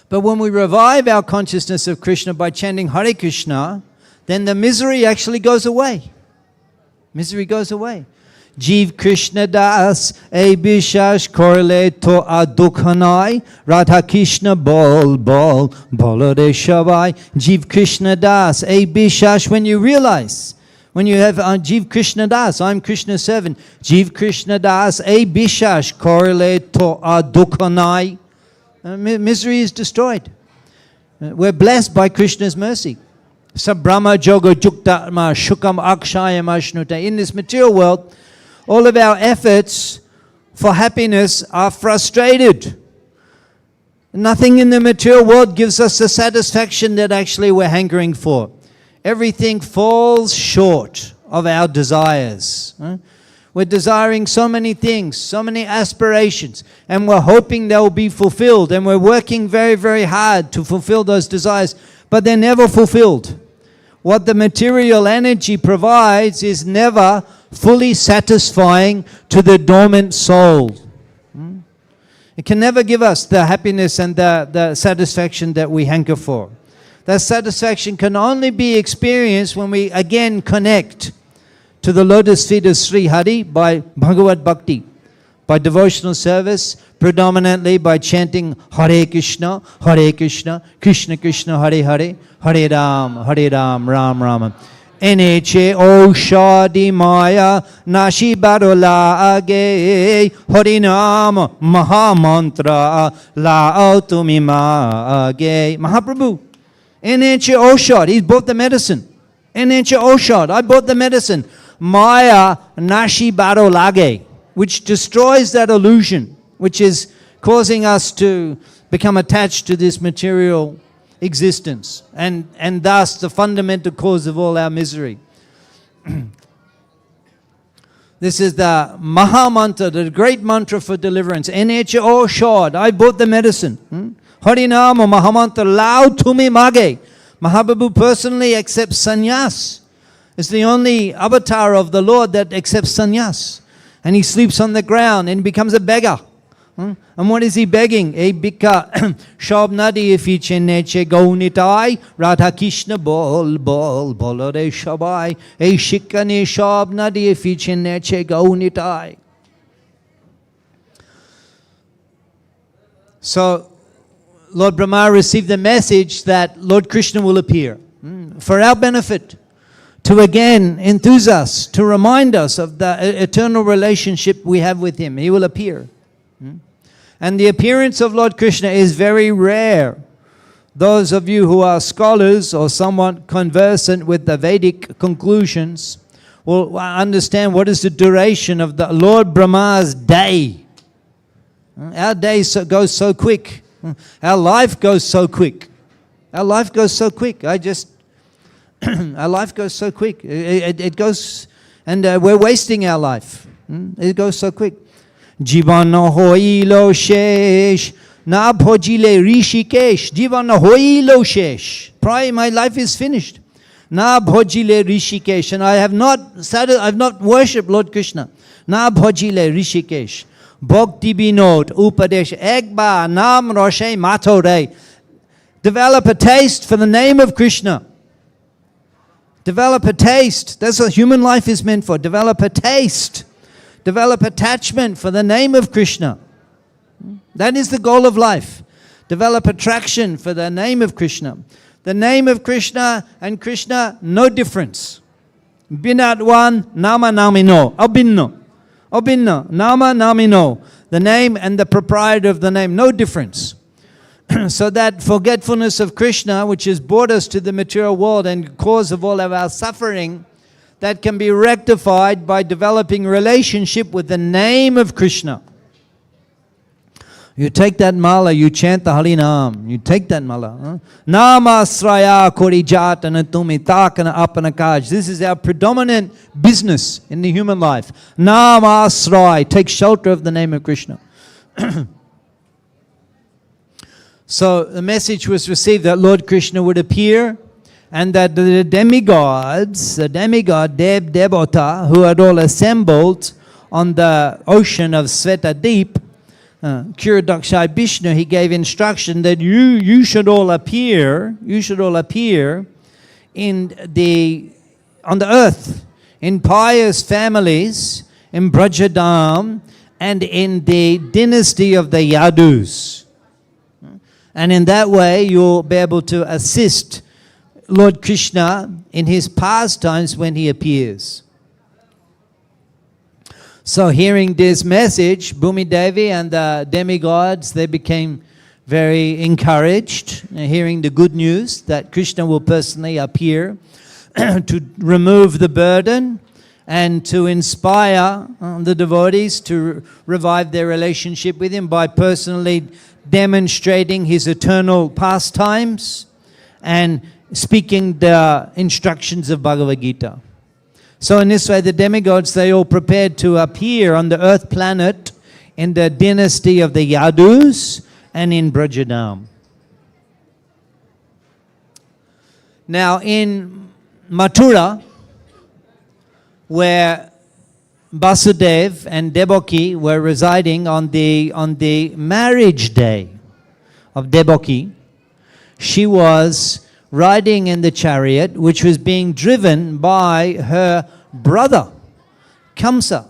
But when we revive our consciousness of Krishna by chanting Hare Krishna, then the misery actually goes away. Misery goes away. Jeev Krishna Das, a Bishash Korle to Adukhanai, Radha Krishna Bol Bol, Bolore Shavai, Jeev Krishna Das, a Bishash, when you realize, when you have Jeev Krishna Das, I'm Krishna's servant, Jeev Krishna Das, a Bishash Korle to Adukhanai, misery is destroyed. We're blessed by Krishna's mercy. Sabrama Joga Juktatma Shukam Akshayam Ashnuta. In this material world, all of our efforts for happiness are frustrated. Nothing in the material world gives us the satisfaction that actually we're hankering for. Everything falls short of our desires. We're desiring so many things, so many aspirations, and we're hoping they'll be fulfilled, and we're working very, very hard to fulfill those desires, but they're never fulfilled. What the material energy provides is never fully satisfying to the dormant soul. It can never give us the happiness and the satisfaction that we hanker for. That satisfaction can only be experienced when we again connect to the lotus feet of Sri Hari by Bhagavad Bhakti, by devotional service, predominantly by chanting Hare Krishna, Krishna Krishna, Hare Hare, Hare Ram, Ram Ram. Eneche Oshadi Maya Nashi Barola Age Harinam Mahamantra La Autumima Age. Mahaprabhu, Eneche Oshad, he's bought the medicine. Eneche Oshad, I bought the medicine. Maya Nashi Barolage, which destroys that illusion, which is causing us to become attached to this material existence, and thus the fundamental cause of all our misery. This is the Maha Mantra, the great mantra for deliverance. Eneche Oshad, I bought the medicine. Harinama Mahamantra Lao Tumi Mage. Mahaprabhu personally accepts sannyas. It's the only avatar of the Lord that accepts sannyas. And he sleeps on the ground and becomes a beggar. And what is he begging? E bika shabnadi ifiche neche gaunitai Radha Krishna bol bol bolore shabai e shikane shabnadi ifiche neche gaunitai. So Lord Brahma received the message that Lord Krishna will appear for our benefit, to again enthuse us, to remind us of the eternal relationship we have with Him. He will appear. And the appearance of Lord Krishna is very rare. Those of you who are scholars or somewhat conversant with the Vedic conclusions will understand what is the duration of the Lord Brahma's day. Our day goes so quick. Our life goes so quick. Our life goes so quick. Our life goes so quick. It goes, and we're wasting our life. It goes so quick. Jivana hoilo shesh, na bhojile rishikesh. Jivana hoilo shesh. My life is finished. Na bhojile rishikesh, and I have not worshipped Lord Krishna. Na bhojile rishikesh. Bhakti binod upadesh egba nam roshe matore. Develop a taste for the name of Krishna. Develop a taste. That's what human life is meant for. Develop a taste. Develop attachment for the name of Krishna. That is the goal of life. Develop attraction for the name of Krishna. The name of Krishna and Krishna, no difference. Binat one, nama namino. Abhinno. Abhinno. Nama namino. The name and the proprietor of the name, no difference. So that forgetfulness of Krishna, which has brought us to the material world and cause of all of our suffering, that can be rectified by developing relationship with the name of Krishna. You take that mala, you chant the Harinam. You take that mala. Namasraya korijatana tumi takana apanakaj. This is our predominant business in the human life. Namasraya. Take shelter of the name of Krishna. So the message was received that Lord Krishna would appear, and that the demigods, the demigod Devata, who had all assembled on the ocean of Sveta-deep, Kirtan Vishnu, he gave instruction that you should all appear on the earth, in pious families, in Brajadam, and in the dynasty of the Yadus. And in that way, you'll be able to assist Lord Krishna in his pastimes when he appears. So hearing this message, Bhumi Devi and the demigods, they became very encouraged, hearing the good news that Krishna will personally appear to remove the burden and to inspire the devotees to revive their relationship with him by personally demonstrating his eternal pastimes and speaking the instructions of Bhagavad Gita. So in this way, the demigods, they all prepared to appear on the earth planet in the dynasty of the Yadus and in Brajadam. Now in Mathura, where Vyasadeva and Devaki were residing on the marriage day of Devaki, she was riding in the chariot which was being driven by her brother, Kamsa.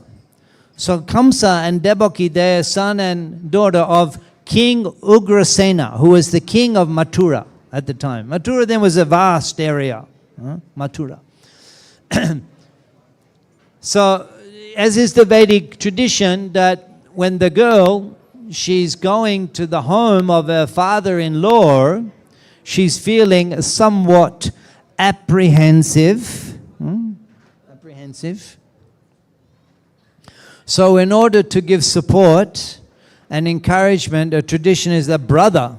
So Kamsa and Devaki, they are son and daughter of King Ugrasena, who was the king of Mathura at the time. Mathura then was a vast area, Mathura. So, as is the Vedic tradition, that when the girl, she's going to the home of her father-in-law, she's feeling somewhat apprehensive. So in order to give support and encouragement, a tradition is the brother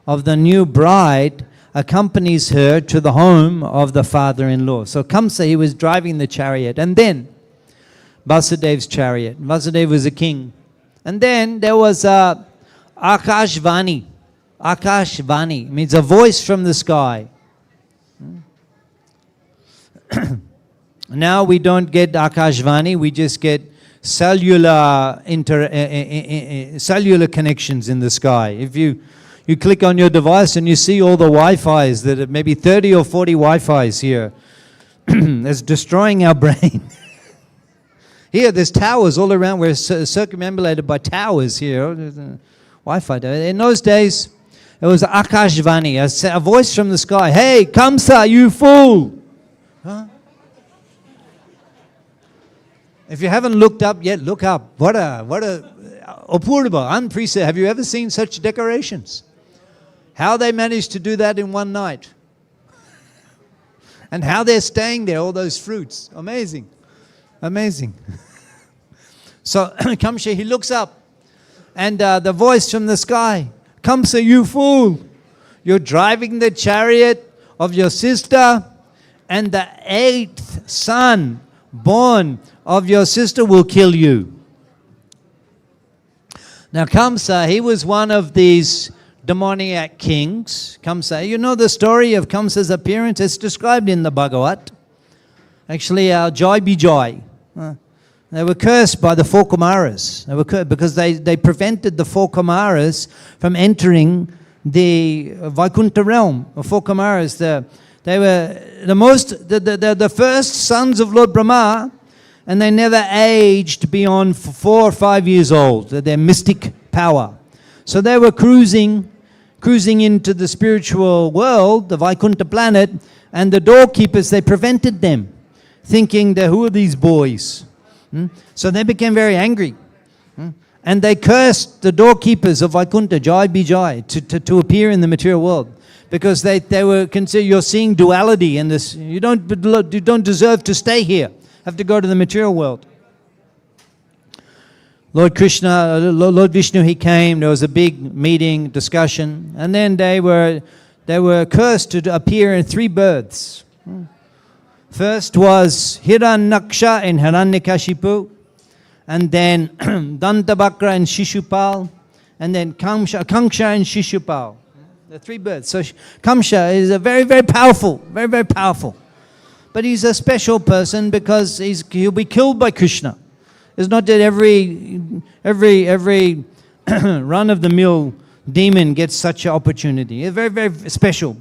of the new bride accompanies her to the home of the father-in-law. So Kamsa, he was driving the chariot, and then Vyasadeva's chariot. Vyasadeva was a king. And then there was Akashvani. Akashvani means a voice from the sky. Now we don't get Akashvani, we just get cellular connections in the sky. If you click on your device and you see all the Wi-Fis, that are maybe 30 or 40 Wi-Fis here, it's destroying our brain. Here, there's towers all around. We're circumambulated by towers here. Wi-Fi. In those days, It was Akashvani, a voice from the sky. Hey, Kamsa, you fool! Huh? If you haven't looked up yet, look up. What a Apurva, unprecedented. Have you ever seen such decorations? How they managed to do that in one night. And how they're staying there, all those fruits. Amazing. Amazing. So Kamsa, he looks up. And the voice from the sky, Kamsa, you fool. You're driving the chariot of your sister, and the 8th son born of your sister will kill you. Now Kamsa, he was one of these demoniac kings. Kamsa, you know the story of Kamsa's appearance? It's described in the Bhagavat. Actually, Joy be Joy. They were cursed by the 4 Kumaras. They were cursed because they prevented the 4 Kumaras from entering the Vaikuntha realm. The 4 Kumaras, they were the first sons of Lord Brahma, and they never aged beyond 4 or 5 years old. Their mystic power. So they were cruising into the spiritual world, the Vaikuntha planet, and the doorkeepers, they prevented them, thinking that who are these boys? So they became very angry. And they cursed the doorkeepers of Vaikuntha, Jai be Jai, to appear in the material world. Because they were considered, you're seeing duality in this. You don't deserve to stay here. Have to go to the material world. Lord Krishna, Lord Vishnu, he came. There was a big meeting, discussion. And then they were cursed to appear in 3 births. First was Hiranyaksha and Hiranyakashipu, and then Dantabhakra and Shishupal, and then Kamsa and Shishupal. The 3 births. So Kamsa is a very, very powerful, very, very powerful. But he's a special person because he'll be killed by Krishna. It's not that every run-of-the-mill demon gets such an opportunity. It's very, very special.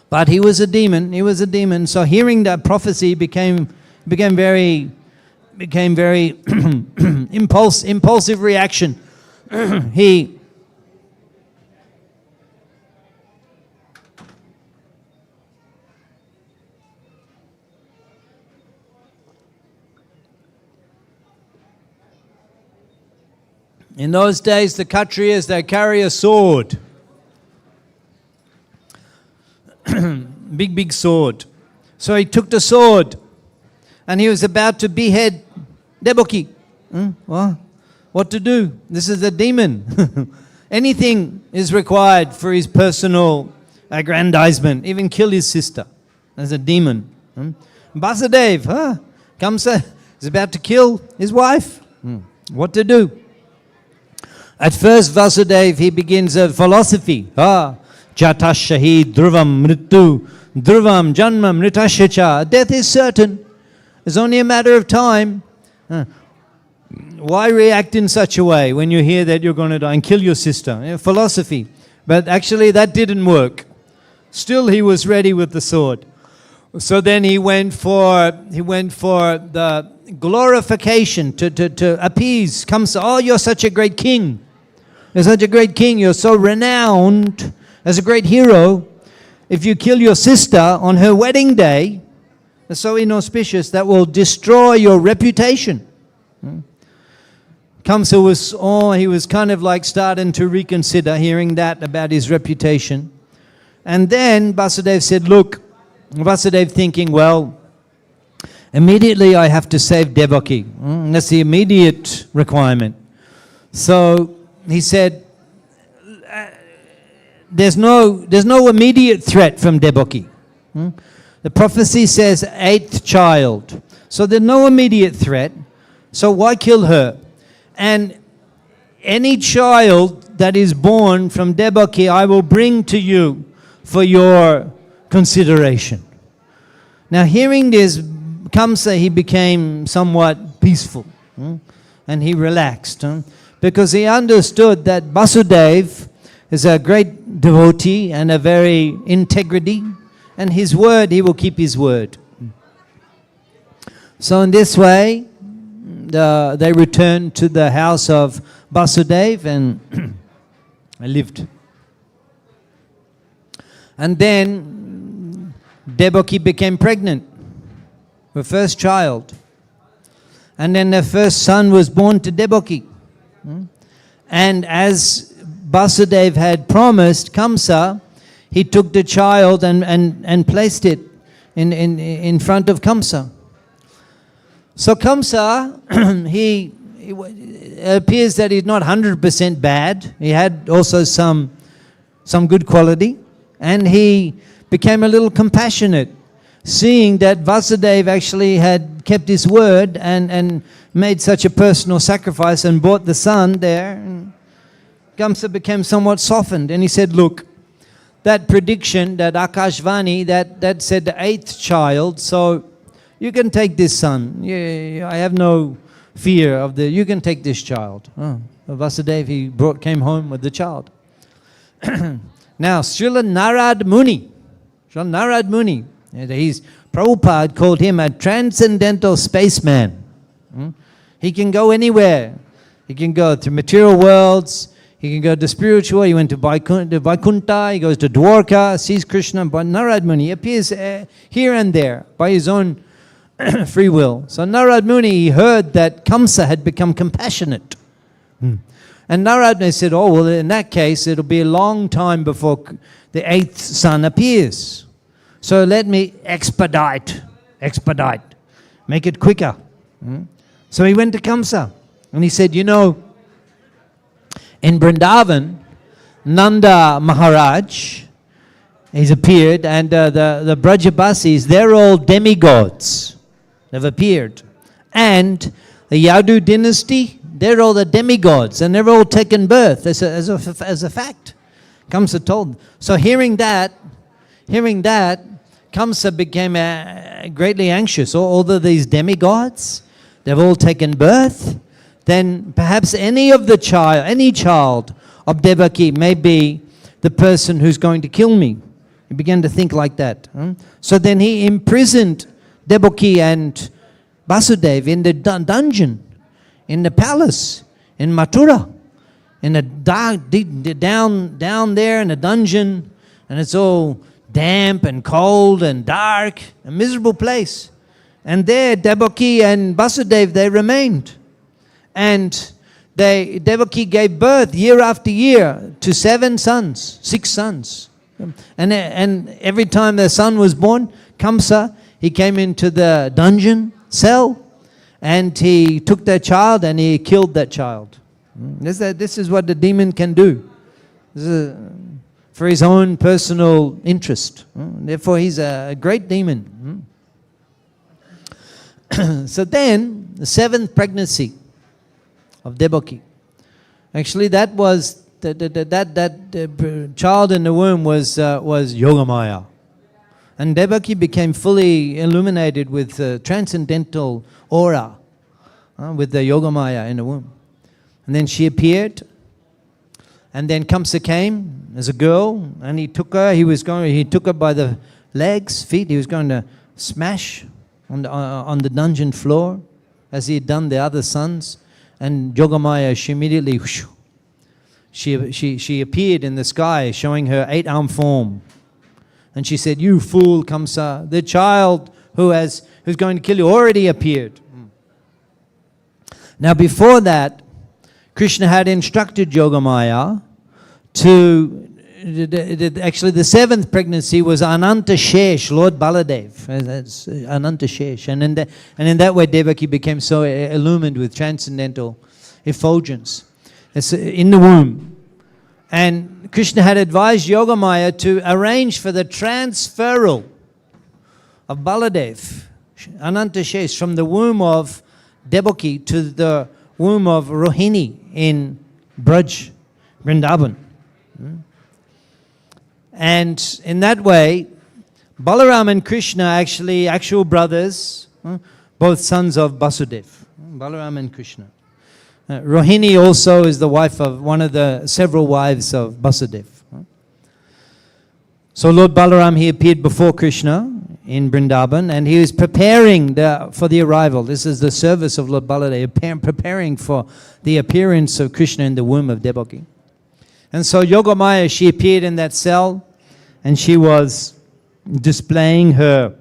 But he was a demon. He was a demon. So hearing that prophecy became very impulsive reaction. In those days, the Kshatriyas, they carry a sword. Big sword. So he took the sword and he was about to behead Devaki. What to do? This is a demon. Anything is required for his personal aggrandizement, even kill his sister as a demon. Vyasadeva, Kamsa is about to kill his wife. What to do? At first, Vyasadeva, he begins a philosophy. Jatashahi dhruvam mritu dhruvam janma mritashacha. Death is certain. It's only a matter of time. Why react in such a way when you hear that you're going to die and kill your sister? Philosophy. But actually that didn't work. Still he was ready with the sword. So then he went for the glorification to appease Kamsa. Oh, you're such a great king. You're such a great king. You're so renowned as a great hero. If you kill your sister on her wedding day, it's so inauspicious, that will destroy your reputation. Kamsa was kind of like starting to reconsider hearing that about his reputation. And then Vyasadeva said, look, Vyasadeva thinking, well, immediately I have to save Devaki. That's the immediate requirement. So he said, there's no immediate threat from Devaki. The prophecy says 8th child. So there's no immediate threat. So why kill her? And any child that is born from Devaki, I will bring to you for your consideration. Now hearing this, Kamsa, he became somewhat peaceful. And he relaxed. Because he understood that Vyasadeva is a great devotee and a very integrity. And his word, he will keep his word. So in this way, they returned to the house of Vyasadeva, and I lived. And then Devaki became pregnant, her first child. And then their first son was born to Devaki. And as Vyasadeva had promised Kamsa, he took the child and placed it in front of Kamsa. So Kamsa, it appears that he's not 100% bad. He had also some good quality. And he became a little compassionate, seeing that Vyasadeva actually had kept his word and made such a personal sacrifice and brought the son there. And Kamsa became somewhat softened, and he said, look, that prediction, that Akashvani, that said the 8th child, so you can take this son. Yeah, I have no fear of you can take this child. Vyasadeva, he came home with the child. Now, Srila Narad Muni, Prabhupada called him a transcendental spaceman. He can go anywhere. He can go to material worlds. He can go to spiritual. He went to Vaikuntha. He goes to Dwarka, sees Krishna. But Narad Muni appears here and there by his own free will. So Narad Muni, he heard that Kamsa had become compassionate. And Narad Muni said, oh, well, in that case, it'll be a long time before the 8th son appears. So let me expedite, make it quicker. So he went to Kamsa and he said, you know, in Vrindavan, Nanda Maharaj, he's appeared, and the Brajabasis, they're all demigods. They've appeared. And the Yadu dynasty, they're all the demigods, and they've all taken birth as a fact. Kamsa told. So hearing that, Kamsa became greatly anxious. All of these demigods, they've all taken birth. Then perhaps any child of Devaki may be the person who's going to kill me. He began to think like that. So then he imprisoned Devaki and Vyasadeva in the dungeon, in the palace, in Mathura, in the down there in the dungeon, and it's all damp and cold and dark, a miserable place. And there Devaki and Vyasadeva, they remained. And Devaki gave birth year after year to 6 sons. And every time their son was born, Kamsa, he came into the dungeon cell and he took that child and he killed that child. This is what the demon can do. This is for his own personal interest. Therefore, he's a great demon. So then, the 7th pregnancy of Devaki. Actually, that was that child in the womb was Yogamaya, and Devaki became fully illuminated with transcendental aura with the Yogamaya in the womb. And then she appeared, and then Kamsa came as a girl, and he took her. He took her by the feet. He was going to smash on the dungeon floor, as he had done the other sons. And Yogamaya, she immediately, she appeared in the sky, showing her 8-arm form. And she said, "You fool, Kamsa, the child who's going to kill you already appeared." Now before that, Krishna had instructed Yogamaya to, actually the 7th pregnancy was Ananta Shesh, Lord Baladev. That's Ananta Shesh. And in that way Devaki became so illumined with transcendental effulgence. It's in the womb. And Krishna had advised Yogamaya to arrange for the transferal of Baladev, Ananta Shesh, from the womb of Devaki to the womb of Rohini in Braj, Vrindavan. And in that way, Balaram and Krishna actually actual brothers, both sons of Vasudeva, Balaram and Krishna. Rohini also is the wife of one of the several wives of Vasudeva. So Lord Balaram, he appeared before Krishna in Vrindavan, and he was preparing for the arrival. This is the service of Lord Baladev, preparing for the appearance of Krishna in the womb of Devaki. And so Yogamaya, she appeared in that cell, and she was displaying her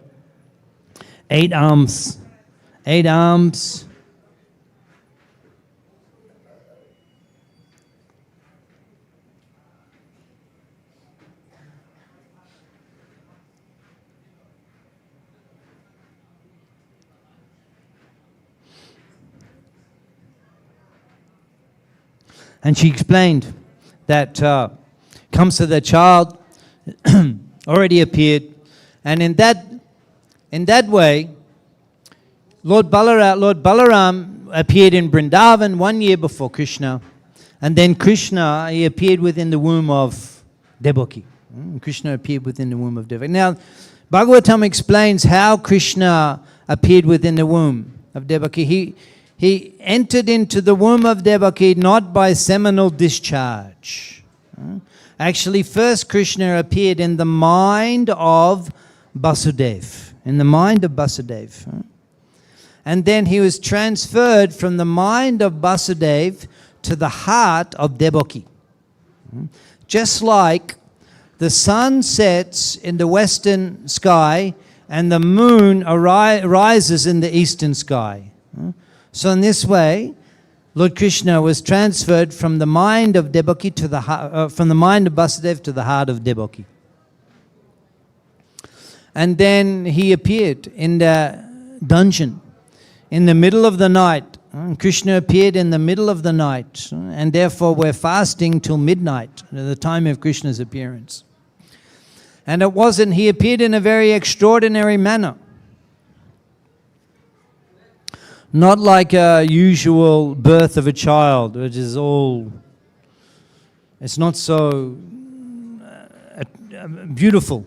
8 arms. 8 arms. And she explained that Kamsa, the child, already appeared. And in that way, Lord Balaram appeared in Vrindavan 1 year before Krishna. And then Krishna, he appeared within the womb of Devaki. Krishna appeared within the womb of Devaki. Now, Bhagavatam explains how Krishna appeared within the womb of Devaki. He entered into the womb of Devaki not by seminal discharge. Actually, first Krishna appeared in the mind of Vasudeva. In the mind of Vasudeva. And then he was transferred from the mind of Vasudeva to the heart of Devaki. Just like the sun sets in the western sky and the moon rises in the eastern sky. So in this way, Lord Krishna was transferred from the mind of Devaki to the from the mind of Vasudeva to the heart of Devaki. And then he appeared in the dungeon in the middle of the night. Krishna appeared in the middle of the night, and therefore we're fasting till midnight, the time of Krishna's appearance. And he appeared in a very extraordinary manner. Not like a usual birth of a child, which is it's not so beautiful.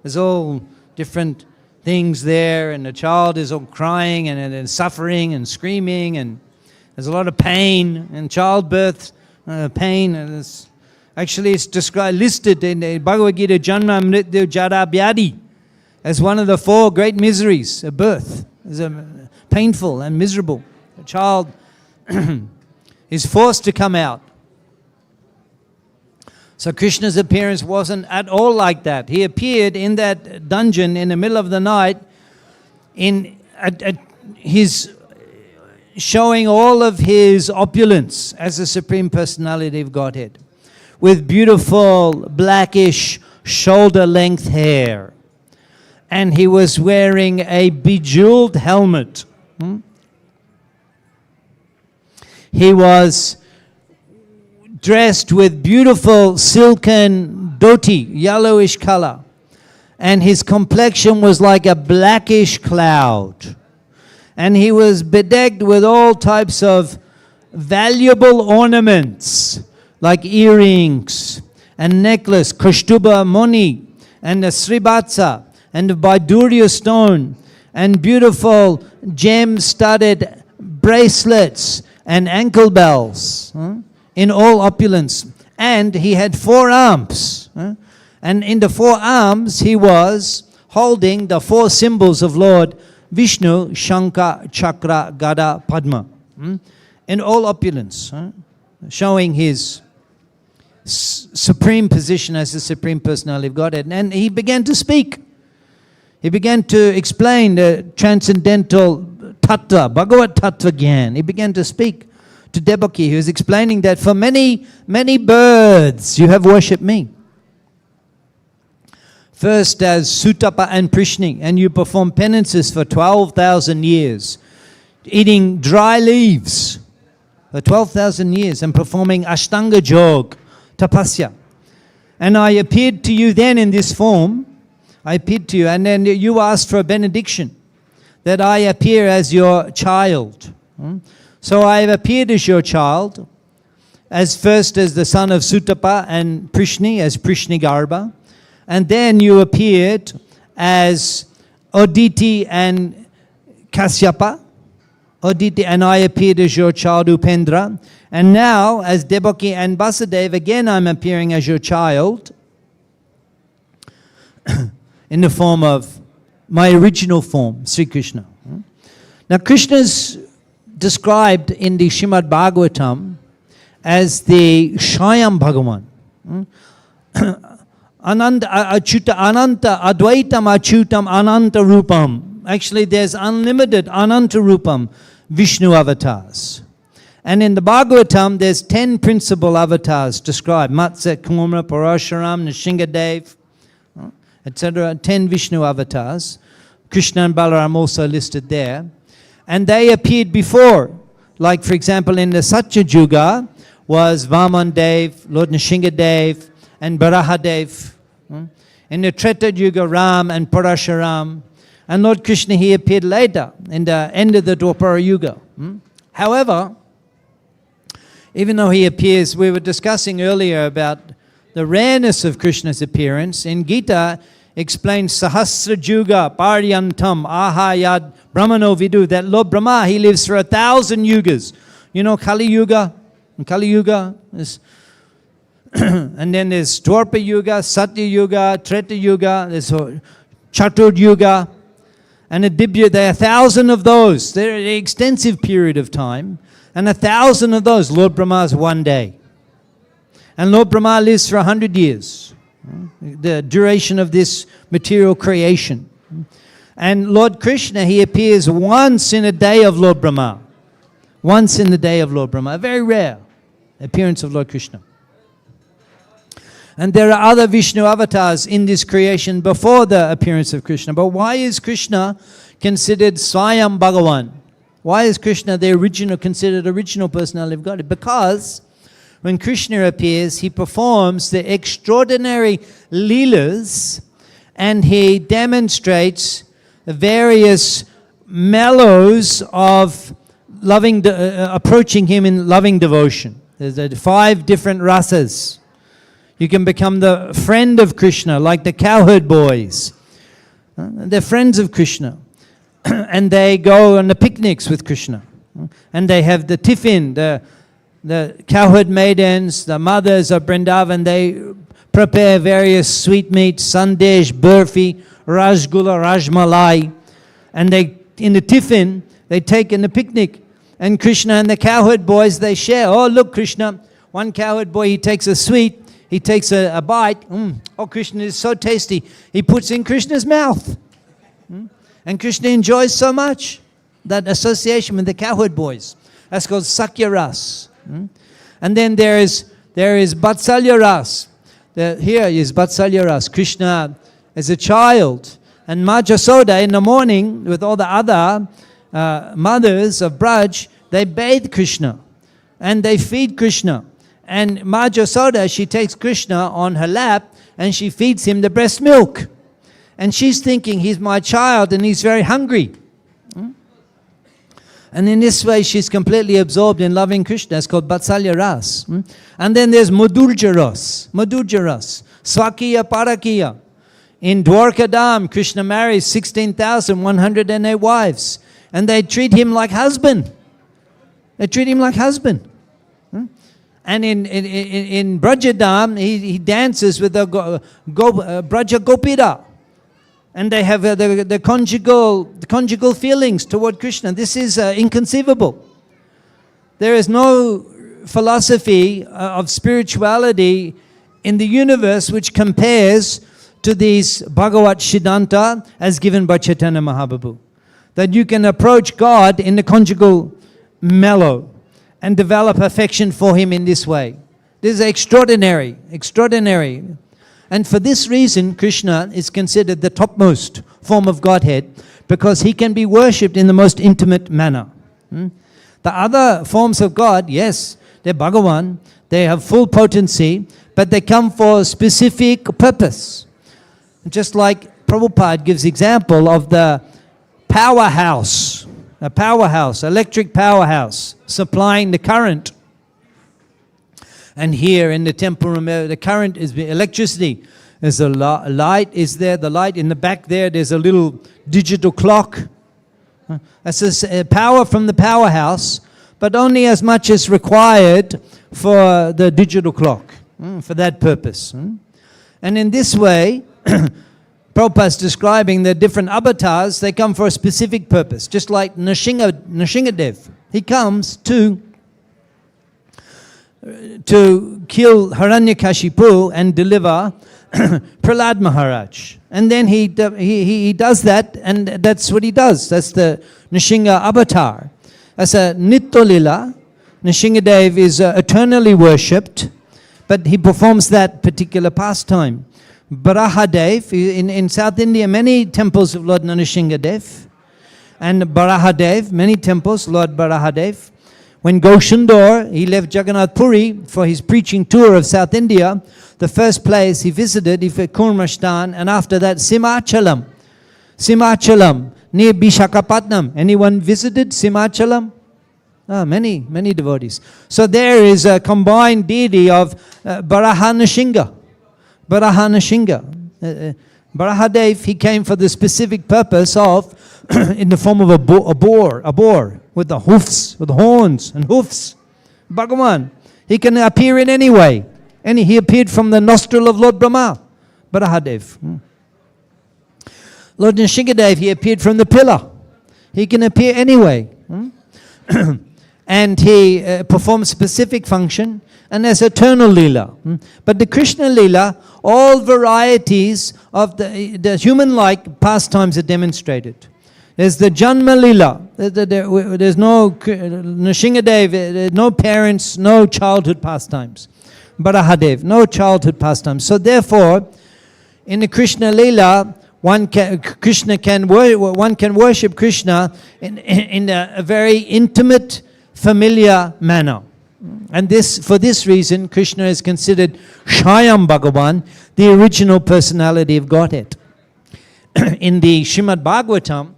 There's all different things there, and the child is all crying and suffering and screaming, and there's a lot of pain and childbirth pain. And it's described, listed in the Bhagavad Gita, Janma, Mrityu, Jara, Vyadi, as one of the 4 great miseries of birth. It's painful and miserable. The child is forced to come out. So Krishna's appearance wasn't at all like that. He appeared in that dungeon in the middle of the night, showing all of his opulence as the Supreme Personality of Godhead, with beautiful blackish shoulder-length hair. And he was wearing a bejeweled helmet. He was dressed with beautiful silken dhoti, yellowish color. And his complexion was like a blackish cloud. And he was bedecked with all types of valuable ornaments, like earrings and necklace, Kaustuba Moni, and the Srivatsa, and the Vaidurya stone, and beautiful gem-studded bracelets and ankle bells, in all opulence. And he had 4 arms. And in the 4 arms, he was holding the 4 symbols of Lord Vishnu, Shankha, Chakra, Gada, Padma. In all opulence, showing his supreme position as the Supreme Personality of Godhead. And he began to speak. He began to explain the transcendental tattva, Bhagavad Tattva Gyan. He began to speak to Devaki. He was explaining that for many, many births you have worshipped me. First as Sutapa and Prishni, and you perform penances for 12,000 years, eating dry leaves for 12,000 years and performing Ashtanga Jog, Tapasya. And I appeared to you then in this form. I appeared to you, and then you asked for a benediction that I appear as your child. So I have appeared as your child, as first as the son of Sutapa and Prishni, as Prishni Garbha. And then you appeared as Aditi and Kasyapa. Aditi, and I appeared as your child Upendra. And now, as Devaki and Vasudeva, again I'm appearing as your child in the form of my original form, Sri Krishna. Now Krishna's described in the Śrīmad-Bhāgavatam as the Swayam Bhagavan. Ananta Advaitam Achutam Ananta Rupam. Actually, there's unlimited Ananta Rupam Vishnu avatars. And in the Bhagavatam, there's 10 principal avatars described. Matsya, Kumra, Parashuram, Nrsimhadev, etc. 10 Vishnu avatars. Krishna and Balaram also listed there. And they appeared before. Like, for example, in the Satya Yuga was Vaman Dev, Lord Nrsimhadev, and Barahadev. In the Treta Yuga, Ram and Parashuram. And Lord Krishna, he appeared later, in the end of the Dwapara Yuga. However, even though he appears, we were discussing earlier about the rareness of Krishna's appearance. In Gita, explains Sahasra Yuga, Paryantam, Ahayad, Brahmano Vidu, that Lord Brahma, he lives for 1,000 yugas. You know Kali Yuga? In Kali Yuga is and then there's Dwapara Yuga, Satya Yuga, Treta Yuga, there's Chatur Yuga, and a Dibya. There are 1,000 of those. They're an extensive period of time. And 1,000 of those, Lord Brahma's one day. And Lord Brahma lives for 100 years. The duration of this material creation. And Lord Krishna, he appears once in a day of Lord Brahma. Once in the day of Lord Brahma. A very rare appearance of Lord Krishna. And there are other Vishnu avatars in this creation before the appearance of Krishna. But why is Krishna considered Swayam Bhagavan? Why is Krishna the original, considered original personality of God? Because when Krishna appears, he performs the extraordinary lilas and he demonstrates the various mellows of loving, approaching him in loving devotion. There's 5 different rasas. You can become the friend of Krishna, like the cowherd boys. They're friends of Krishna. And they go on the picnics with Krishna. And they have the tiffin, the cowherd maidens, the mothers of Vrindavan, they prepare various sweetmeats, sandesh, burfi, rasgulla, rajmalai. And they, in the tiffin, they take in the picnic. And Krishna and the cowherd boys, they share. Oh, look, Krishna, one cowherd boy, he takes a sweet, he takes a bite. Oh, Krishna is so tasty. He puts in Krishna's mouth. And Krishna enjoys so much that association with the cowherd boys. That's called Sakya Ras. And then there is Vatsalya Ras. Here is Vatsalya Ras. Krishna as a child. And Ma Jasoda in the morning with all the other mothers of Braj, they bathe Krishna. And they feed Krishna. And Ma Jasoda, she takes Krishna on her lap and she feeds him the breast milk. And she's thinking, he's my child and he's very hungry. And in this way, she's completely absorbed in loving Krishna. It's called Vatsalya Ras. And then there's Madhurja Ras. Madhurja Ras. Swakiya Parakiya. In Dwarkadam, Krishna marries 16,108 wives. And they treat him like husband. They treat him like husband. And in Brajadam, he dances with the Braja Gopira. And they have the conjugal feelings toward Krishna. This is inconceivable. There is no philosophy of spirituality in the universe which compares to these Bhagavat Siddhanta as given by Chaitanya Mahaprabhu. That you can approach God in the conjugal mellow and develop affection for him in this way. This is extraordinary, extraordinary. And for this reason, Krishna is considered the topmost form of Godhead because he can be worshipped in the most intimate manner. The other forms of God, yes, they're Bhagavan, they have full potency, but they come for a specific purpose. Just like Prabhupada gives example of the powerhouse, a powerhouse, electric powerhouse, supplying the current. And here in the temple room, the current is electricity. There's a light is there, the light in the back there's a little digital clock. That's a power from the powerhouse, but only as much as required for the digital clock, for that purpose. And in this way, Prabhupada's describing the different avatars, they come for a specific purpose. Just like Nrsimhadev, he comes to to kill Hiranyakashipu and deliver Prahlad Maharaj. And then he does that, and that's what he does. That's the Nrsimha avatar. As a Nitya lila, Nrsimhadev is eternally worshipped, but he performs that particular pastime. Barahadev, in South India, many temples of Lord Nrsimhadev, and Barahadev, many temples, Lord Barahadev. When Goshandor, he left Jagannath Puri for his preaching tour of South India, the first place he visited, he went Kurmastan, and after that Simachalam. Simachalam, near Vishakhapatnam. Anyone visited Simachalam? Many devotees. So there is a combined deity of Baraha Nrsimha. Baraha Nrsimha. Barahadev, he came for the specific purpose of, in the form of a boar with the hoofs, with horns and hoofs. Bhagavan, he can appear in any way. He appeared from the nostril of Lord Brahma, Barahadev. Lord Nrsimhadev, he appeared from the pillar. He can appear anyway. And he performs specific function, and there's eternal lila. But the Krishna lila, all varieties of the human-like pastimes are demonstrated. There's the Janma lila. There's no Nrsimhadev, no parents, no childhood pastimes. Barahadev, no childhood pastimes. So therefore, in the Krishna lila, one can worship Krishna in a very intimate, familiar manner. And for this reason, Krishna is considered Swayam Bhagavan, the original personality of Godhead. In the Śrīmad-Bhāgavatam,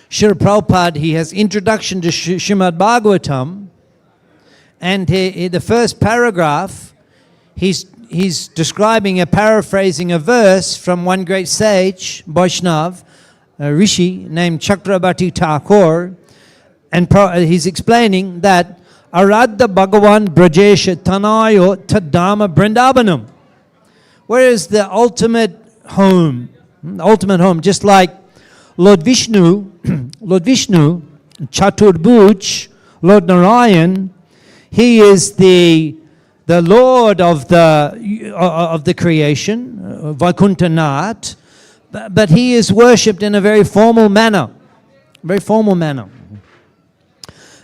Srila Prabhupada, he has introduction to Śrīmad-Bhāgavatam, and the first paragraph, he's describing paraphrasing a verse from one great sage, Vaishnav, a rishi named Chakrabarti Thakur, and he's explaining that Aradha Bhagavan Brajesha Tanayo Tadama Brindavanam. Where is the ultimate home? Ultimate home, just like Lord Vishnu, Chaturbhuj, Lord Narayan, he is the Lord of the creation, Vaikuntha-nath, but he is worshipped in a very formal manner. Very formal manner.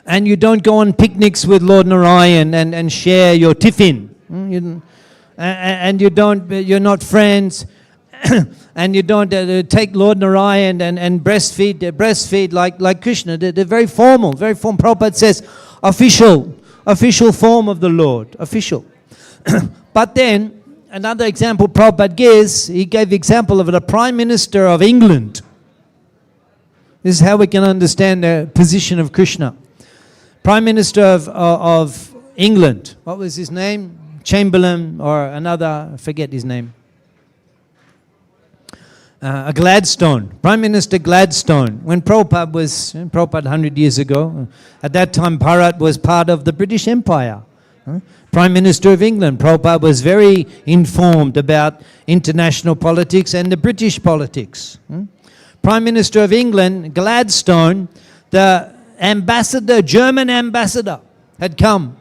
And you don't go on picnics with Lord Narayan and share your tiffin. And you're not friends. And you don't take Lord Narayan and breastfeed like Krishna. They're very formal, very formal. Prabhupada says official form of the Lord, official. But then, another example Prabhupada gives, he gave the example of the Prime Minister of England. This is how we can understand the position of Krishna. Prime Minister of England, what was his name? Chamberlain or another, I forget his name. Gladstone, Prime Minister Gladstone. When Prabhupada 100 years ago, at that time Bharat was part of the British Empire. Prime Minister of England, Prabhupada was very informed about international politics and the British politics. Prime Minister of England, Gladstone, the German ambassador had come.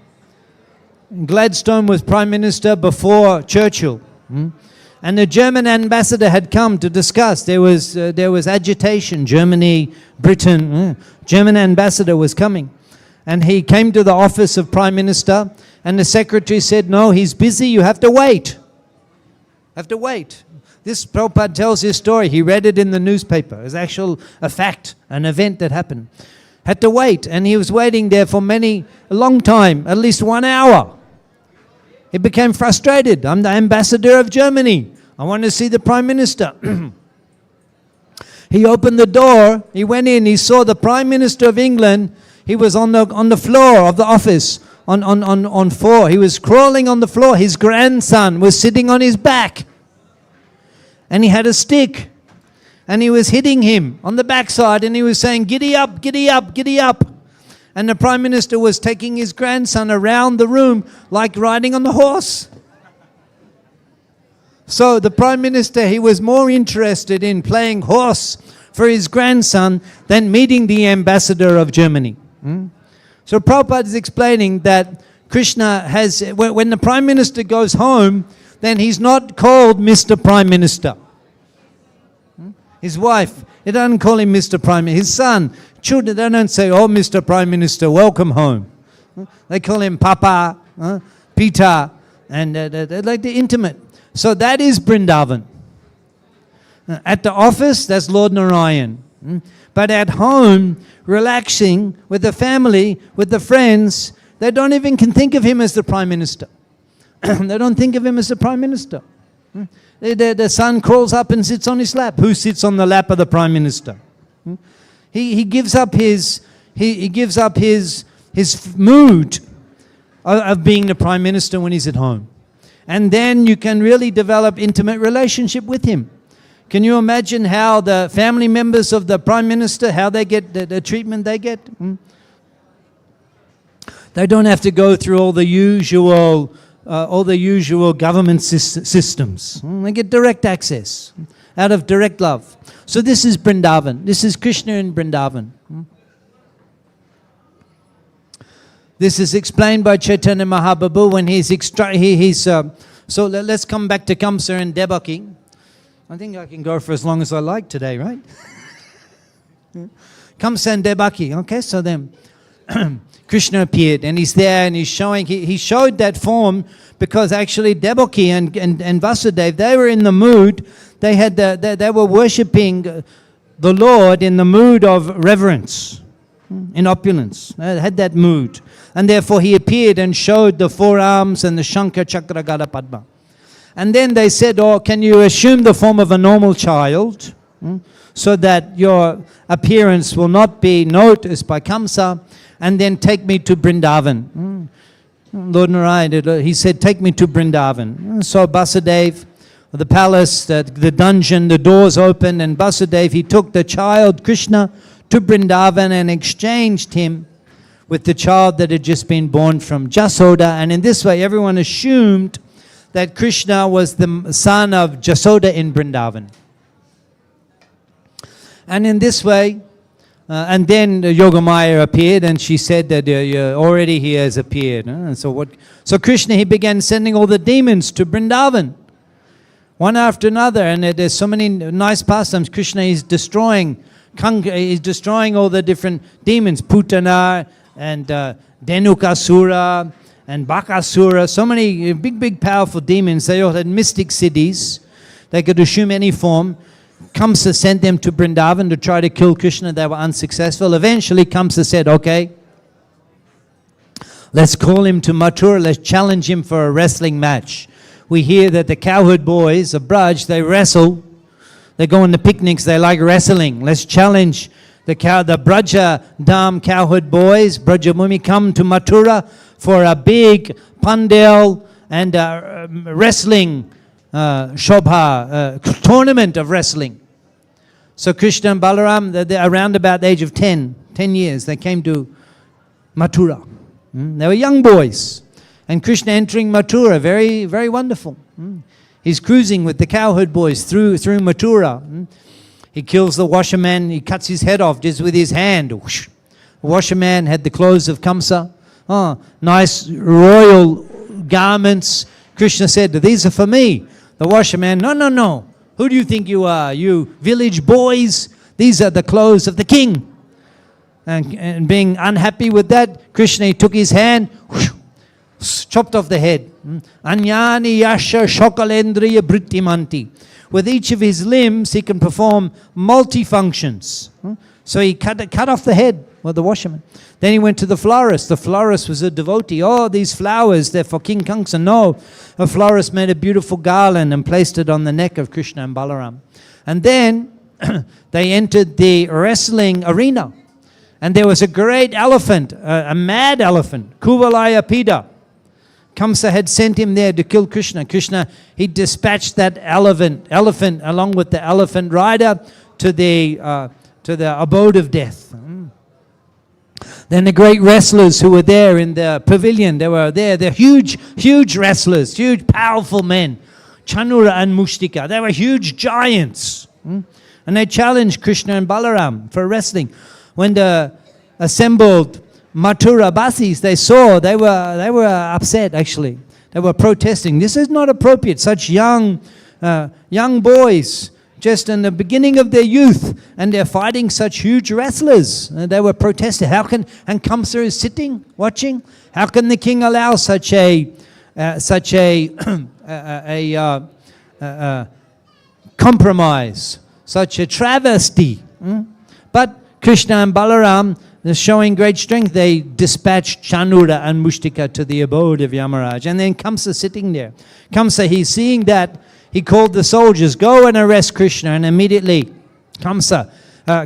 Gladstone was Prime Minister before Churchill. And the German ambassador had come to discuss. There was agitation, Germany, Britain. German ambassador was coming. And he came to the office of Prime Minister, and the secretary said, no, he's busy, you have to wait. Have to wait. This Prabhupada tells his story. He read it in the newspaper. It was a fact, an event that happened. Had to wait, and he was waiting there for a long time, at least 1 hour. He became frustrated. I'm the ambassador of Germany. I want to see the Prime Minister. He opened the door. He went in. He saw the Prime Minister of England. He was on the floor of the office, on floor. He was crawling on the floor. His grandson was sitting on his back. And he had a stick. And he was hitting him on the backside. And he was saying, giddy up, giddy up, giddy up. And the Prime Minister was taking his grandson around the room like riding on the horse. So the Prime Minister, he was more interested in playing horse for his grandson than meeting the ambassador of Germany. So Prabhupada is explaining that Krishna has, when the Prime Minister goes home, then he's not called Mr. Prime Minister. His wife, they don't call him Mr. Prime Minister. His son, children, they don't say, oh, Mr. Prime Minister, welcome home. They call him Papa, Pita, and they're like the intimate. So that is Vrindavan. At the office, that's Lord Narayan. But at home, relaxing with the family, with the friends, they don't even can think of him as the Prime Minister. They don't think of him as the Prime Minister. The son crawls up and sits on his lap. Who sits on the lap of the Prime Minister? He gives up his mood of being the Prime Minister when he's at home. And then you can really develop intimate relationship with him. Can you imagine how the family members of the Prime Minister, how they get the treatment they get? They don't have to go through all the usual government systems. They get direct access out of direct love. So this is Vrindavan. This is Krishna in Vrindavan. This is explained by Chaitanya Mahaprabhu when so let's come back to Kamsa and Devaki. I think I can go for as long as I like today, right? Kamsa and Devaki. Okay, so then Krishna appeared and he's there and he's showing, he showed that form because actually Devaki and Vyasadeva, they were in the mood, they were worshipping the Lord in the mood of reverence, in opulence. They had that mood. And therefore he appeared and showed the forearms and the Shankha Chakra Gada Padma. And then they said, oh, can you assume the form of a normal child so that your appearance will not be noticed by Kamsa, and then take me to Vrindavan. Lord Narayana, he said, take me to Vrindavan. So Vyasadeva, the palace, the dungeon, the doors opened, and Vyasadeva, he took the child Krishna to Vrindavan and exchanged him with the child that had just been born from Jasoda. And in this way, everyone assumed that Krishna was the son of Jasoda in Vrindavan. And in this way, and then Yogamaya appeared and she said that already he has appeared. And so Krishna, he began sending all the demons to Vrindavan, one after another. And there's so many nice pastimes. Krishna is destroying all the different demons, Putana and Dhenukasura and Bakasura, so many big powerful demons. They all had mystic cities. They could assume any form. Kamsa sent them to Vrindavan to try to kill Krishna. They were unsuccessful. Eventually Kamsa said, okay, let's call him to Mathura. Let's challenge him for a wrestling match. We hear that the cowherd boys of Braj, they wrestle. They go on the picnics. They like wrestling. Let's challenge the Braja Dham cowherd boys. Braja Mumi come to Mathura for a big pandal and wrestling Shobha, tournament of wrestling. So Krishna and Balaram, they're around about the age of 10 years, they came to Mathura. They were young boys. And Krishna entering Mathura, very, very wonderful. He's cruising with the cowherd boys through Mathura. He kills the washerman, he cuts his head off just with his hand. The washerman had the clothes of Kamsa. Nice royal garments. Krishna said, these are for me. The washerman, no. Who do you think you are? You village boys? These are the clothes of the king. And being unhappy with that, Krishna, he took his hand, chopped off the head. Anyani yasha shokalendriya brittimanti. With each of his limbs, he can perform multifunctions. So he cut off the head of the washerman. Then he went to the florist. The florist was a devotee. Oh, these flowers, they're for King Kamsa. No, a florist made a beautiful garland and placed it on the neck of Krishna and Balaram. And then they entered the wrestling arena. And there was a great elephant, a mad elephant, Kuvalaya Pida. Kamsa had sent him there to kill Krishna. Krishna, he dispatched that elephant along with the elephant rider to the abode of death. Then the great wrestlers who were there in the pavilion, they were there. They're huge wrestlers, huge powerful men. Chanura and Mushtika, they were huge giants. And they challenged Krishna and Balaram for wrestling. When the assembled Mathura Basis, they were upset actually. They were protesting. This is not appropriate. Such young boys, just in the beginning of their youth, and they're fighting such huge wrestlers. They were protesting. And Kamsa is sitting, watching. How can the king allow such a compromise, such a travesty? But Krishna and Balaram, they're showing great strength. They dispatched Chanura and Mushtika to the abode of Yamaraj. And then Kamsa sitting there. Kamsa, he's seeing that. He called the soldiers, go and arrest Krishna. And immediately,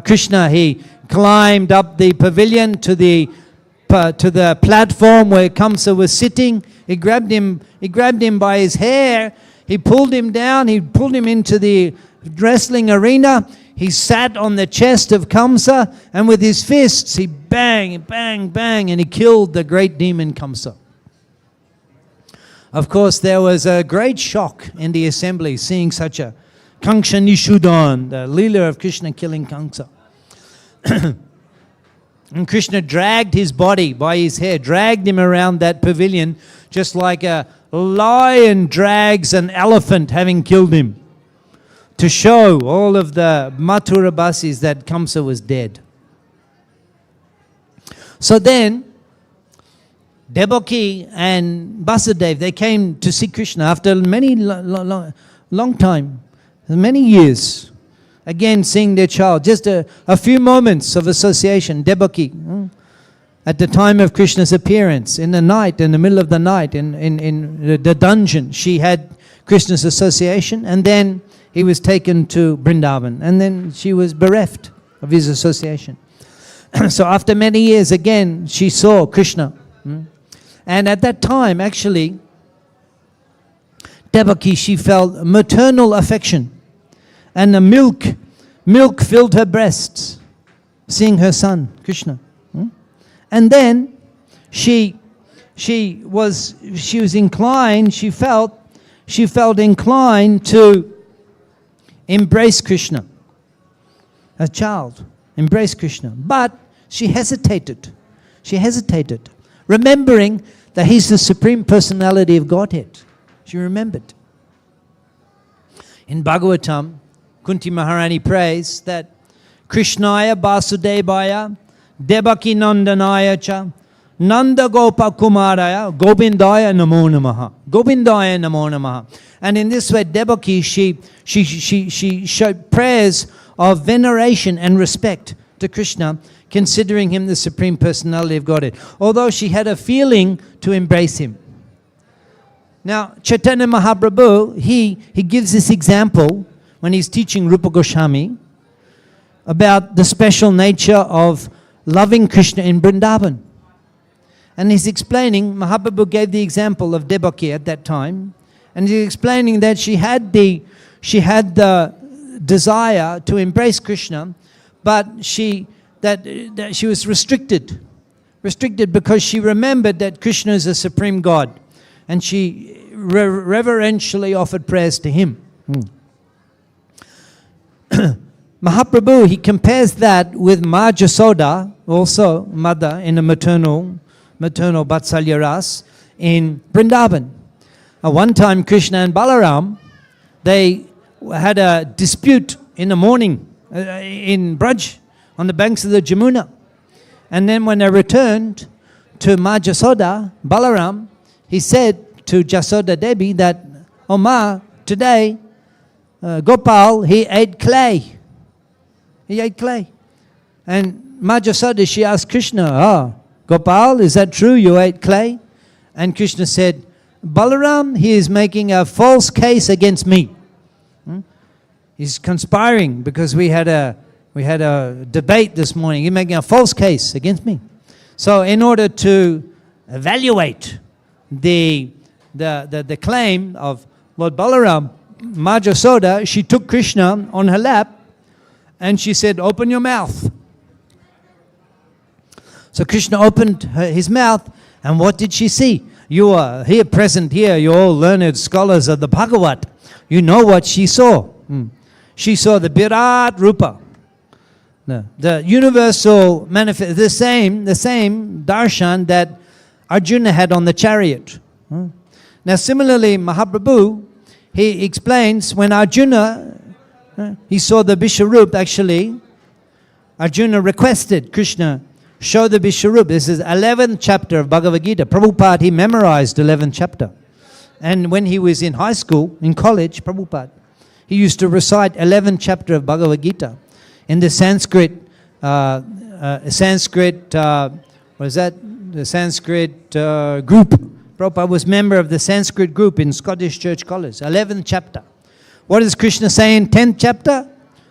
Krishna, he climbed up the pavilion to the platform where Kamsa was sitting. He grabbed him by his hair. He pulled him down. He pulled him into the wrestling arena. He sat on the chest of Kamsa, and with his fists, he bang, bang, bang, and he killed the great demon Kamsa. Of course, there was a great shock in the assembly seeing such a Kamsa Nishudan, the lila of Krishna killing Kamsa. And Krishna dragged his body by his hair, dragged him around that pavilion, just like a lion drags an elephant having killed him, to show all of the Mathura Basis that Kamsa was dead. So then, Devaki and Vyasadeva, they came to see Krishna after many long time, many years. Again, seeing their child, just a few moments of association. Devaki, at the time of Krishna's appearance, in the night, in the middle of the night, in the dungeon, she had Krishna's association, and then he was taken to Vrindavan, and then she was bereft of his association. So after many years, again, she saw Krishna. And at that time, actually, Devaki, she felt maternal affection. And the milk filled her breasts, seeing her son, Krishna. And then she was inclined, she felt inclined to embrace Krishna. A child, embrace Krishna. But she hesitated. Remembering that he's the Supreme Personality of Godhead. She remembered. In Bhagavatam, Kunti Maharani prays that Krishnaya Vasudevaya Devaki Nandanaya Cha Nanda Gopa Kumaraya Gobindaya Namo Namaha. Gobindaya Namo Namaha. And in this way, Devaki, she showed prayers of veneration and respect to Krishna, considering him the Supreme Personality of Godhead, although she had a feeling to embrace him. Now, Chaitanya Mahaprabhu, he gives this example when he's teaching Rupa Goswami about the special nature of loving Krishna in Vrindavan. And he's explaining, Mahaprabhu gave the example of Devaki at that time, and he's explaining that she had the desire to embrace Krishna, but that she was restricted because she remembered that Krishna is a supreme God, and she reverentially offered prayers to him. Mahaprabhu, he compares that with Ma Jasoda, also mother in a maternal Vatsalya Ras in Vrindavan. One time Krishna and Balaram, they had a dispute in the morning in Braj on the banks of the Jamuna. And then when they returned to Ma Jasoda, Balaram, he said to Jasoda Devi that, "Oh Ma, today Gopal, he ate clay. He ate clay." And Ma Jasoda, she asked Krishna, Gopal, is that true? You ate clay? And Krishna said, Balaram, he is making a false case against me. He's conspiring because we had a debate this morning. He's making a false case against me. So in order to evaluate the claim of Lord Balaram, Ma Jasoda, she took Krishna on her lap and she said, "Open your mouth." So Krishna opened his mouth, and what did she see? You are here, present here, you're all learned scholars of the Bhagavatam. You know what she saw. She saw the Virat Rupa, The universal manifest, the same darshan that Arjuna had on the chariot. Now similarly, Mahaprabhu, he explains when Arjuna, he saw the Vishwarup, actually, Arjuna requested Krishna, show the Vishwarup. This is 11th chapter of Bhagavad Gita. Prabhupada, he memorized 11th chapter. And when he was in high school, in college, Prabhupada, he used to recite 11th chapter of Bhagavad Gita in the Sanskrit, what is that? The Sanskrit group. Prabhupada was member of the Sanskrit group in Scottish Church College. 11th chapter. What does Krishna say in 10th chapter?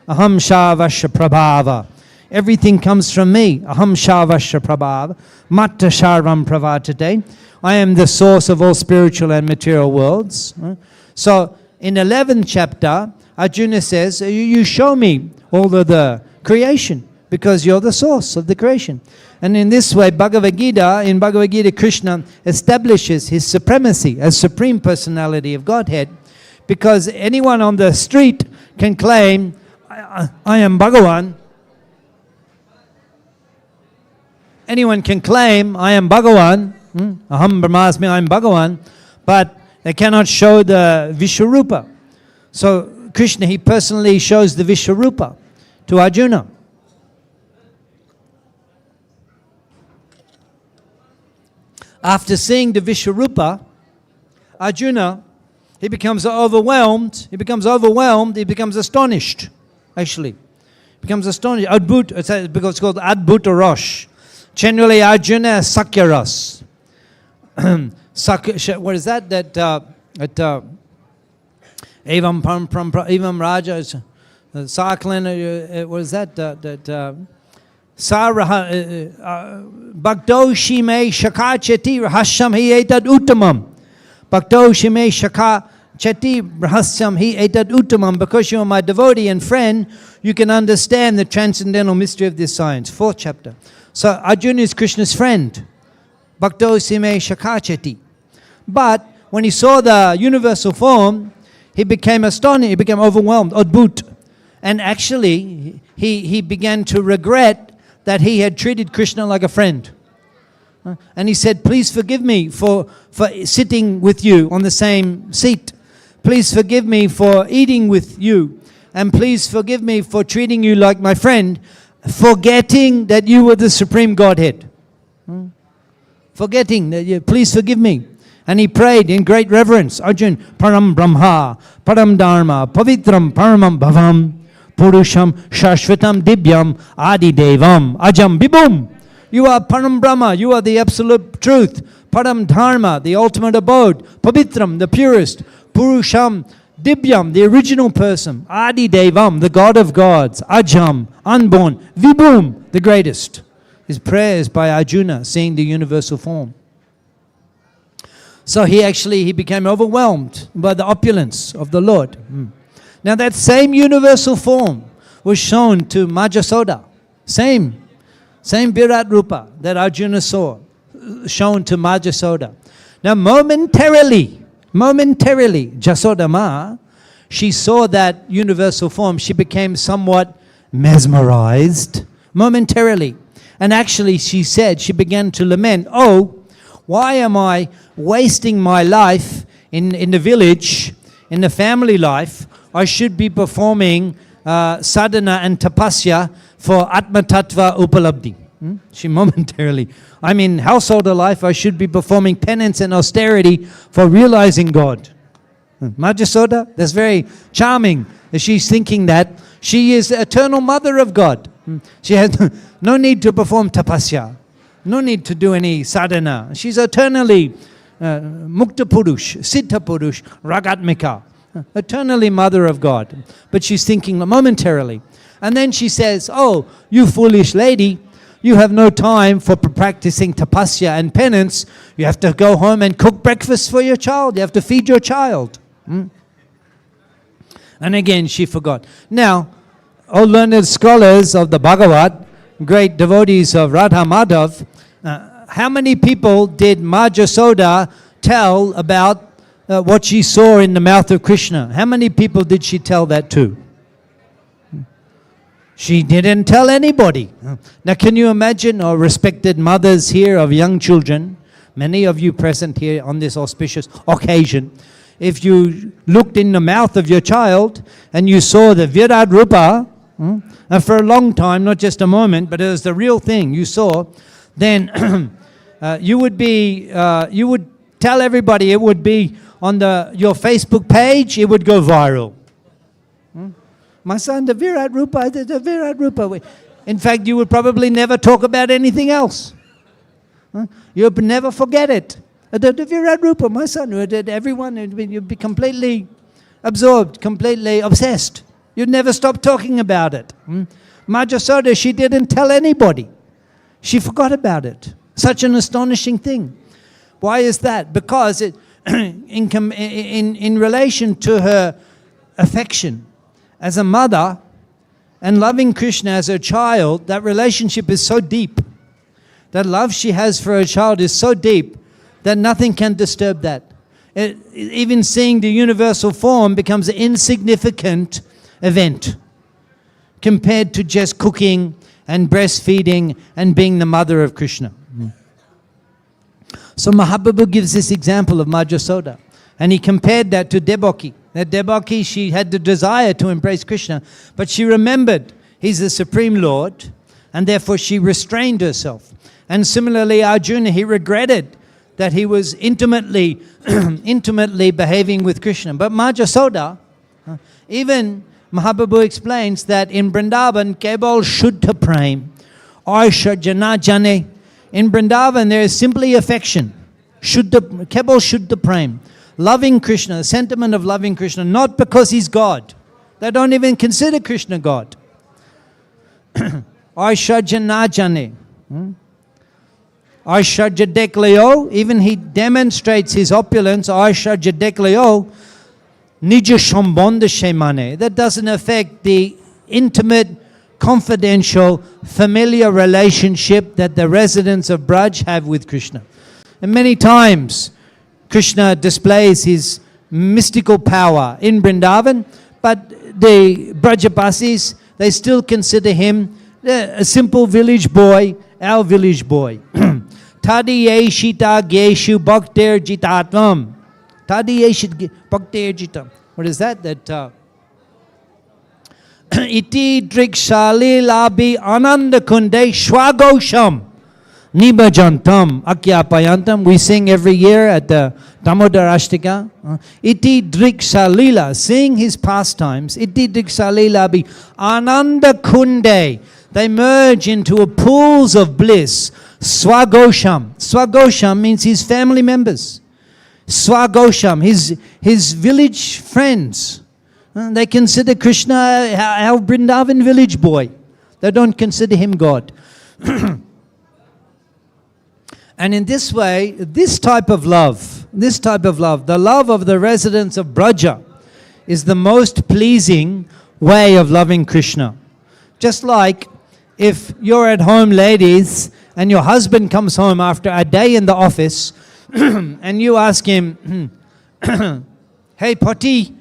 Aham shavasya prabhava. Everything comes from me. Aham shavasya prabhava. Matta sharvam pravartate. I am the source of all spiritual and material worlds. So in 11th chapter, Arjuna says, you show me all of the creation because you're the source of the creation. And in this way, in Bhagavad Gita, Krishna establishes his supremacy as Supreme Personality of Godhead, because anyone on the street can claim, I am Bhagavan. Anyone can claim, I am Bhagavan. Aham Brahmasmi, I am Bhagavan. But they cannot show the Vishwarupa. So Krishna, he personally shows the Vishwarupa to Arjuna. After seeing the Vishwarupa, Arjuna, he becomes overwhelmed, he becomes astonished, actually. He becomes astonished. Because it's called Adbhuta Rosh. Generally, Arjuna is Sakya Ras. What is that? Evam Raja, Saklin, what is that? Bhakto shime shakachati rahasam hi etad uttamam. Bhakto shime shakachati rahasam hi etad uttamam. Because you are my devotee and friend, you can understand the transcendental mystery of this science. 4th chapter. So Arjuna is Krishna's friend. Bhakto shime shakachati. But when he saw the universal form, he became astonished, he became overwhelmed, adbhut. And actually, he began to regret that he had treated Krishna like a friend. And he said, please forgive me for sitting with you on the same seat. Please forgive me for eating with you. And please forgive me for treating you like my friend, forgetting that you were the Supreme Godhead. Forgetting that you, please forgive me. And he prayed in great reverence, Arjun, Param Brahma, Param Dharma, Pavitram Paramam Bhavam, Purusham Shashvatam Dibyam Adi Devam Ajam Bibum. You are Param Brahma, you are the absolute truth. Param Dharma, the ultimate abode. Pavitram, the purest. Purusham Dibyam, the original person. Adi Devam, the God of gods. Ajam, unborn. Vibhum, the greatest. His prayers by Arjuna, seeing the universal form. So he became overwhelmed by the opulence of the Lord. Now that same universal form was shown to Majasoda. Same Virat Rupa that Arjuna saw, shown to Majasoda. Now momentarily, Jasoda Ma, she saw that universal form. She became somewhat mesmerized momentarily. And actually she began to lament, oh, why am I wasting my life in the village, in the family life? I should be performing sadhana and tapasya for Atma Tattva Upalabdhi. She momentarily, in householder life, I should be performing penance and austerity for realizing God. Majasoda, that's very charming. She's thinking that she is the eternal mother of God. She has no need to perform tapasya. No need to do any sadhana. She's eternally Mukta Purush, Siddha Purush, Ragatmika, eternally mother of God. But she's thinking momentarily. And then she says, oh, you foolish lady, you have no time for practicing tapasya and penance. You have to go home and cook breakfast for your child. You have to feed your child. And again, she forgot. Now, all learned scholars of the Bhagavat, great devotees of Radha Madhav, how many people did Majasoda tell about what she saw in the mouth of Krishna? How many people did she tell that to? She didn't tell anybody. Now can you imagine, or respected mothers here of young children, many of you present here on this auspicious occasion, if you looked in the mouth of your child and you saw the Virat Rupa, and for a long time, not just a moment, but it was the real thing you saw, then you would tell everybody, it would be on your Facebook page, it would go viral. My son, the Virat Rupa, the Virat Rupa. In fact, you would probably never talk about anything else. You would never forget it. The Virat Rupa, my son, everyone, you'd be completely absorbed, completely obsessed. You'd never stop talking about it. Maharaja, she didn't tell anybody. She forgot about it. Such an astonishing thing. Why is that? Because in relation to her affection as a mother and loving Krishna as her child, that relationship is so deep. That love she has for her child is so deep that nothing can disturb that. Even seeing the universal form becomes an insignificant event compared to just cooking and breastfeeding and being the mother of Krishna. So Mahaprabhu gives this example of Maharaja, and he compared that to Devaki. That Devaki, she had the desire to embrace Krishna, but she remembered he's the Supreme Lord, and therefore she restrained herself. And similarly, Arjuna, he regretted that he was intimately behaving with Krishna. But Maharaja, even Mahaprabhu explains that in Vrindavan, Kebal Shuddha Prem, Arsha Jana Jane. In Vrindavan, there is simply affection. Kebal Shuddha Prem. Loving Krishna, the sentiment of loving Krishna, not because he's God. They don't even consider Krishna God. Arsha Jana Jane. Arsha Jadekleo, even he demonstrates his opulence. Arsha Jadekleo. Nija Shambonda Shemane. That doesn't affect the intimate, confidential, familiar relationship that the residents of Braj have with Krishna. And many times, Krishna displays his mystical power in Vrindavan, but the Brajabasis, they still consider him a simple village boy, our village boy. Tadi yeshita geshu bhaktir jitatvam. Tadi yeshit bhaktir jitam. What is that? That iti drikshali labi ananda kunde shwagosham nibajantam akyapayantam. We sing every year at the Damodar Ashtika. Iti driksalila, sing his pastimes. Iti driksalila bi ananda kunde. They merge into a pools of bliss. Swagosham. Swagosham means his family members. Swagosham, his village friends. They consider Krishna our Vrindavan village boy. They don't consider him God. And in this way, this type of love, the love of the residents of Braja, is the most pleasing way of loving Krishna. Just like if you're at home, ladies, and your husband comes home after a day in the office, and you ask him, hey, Pati,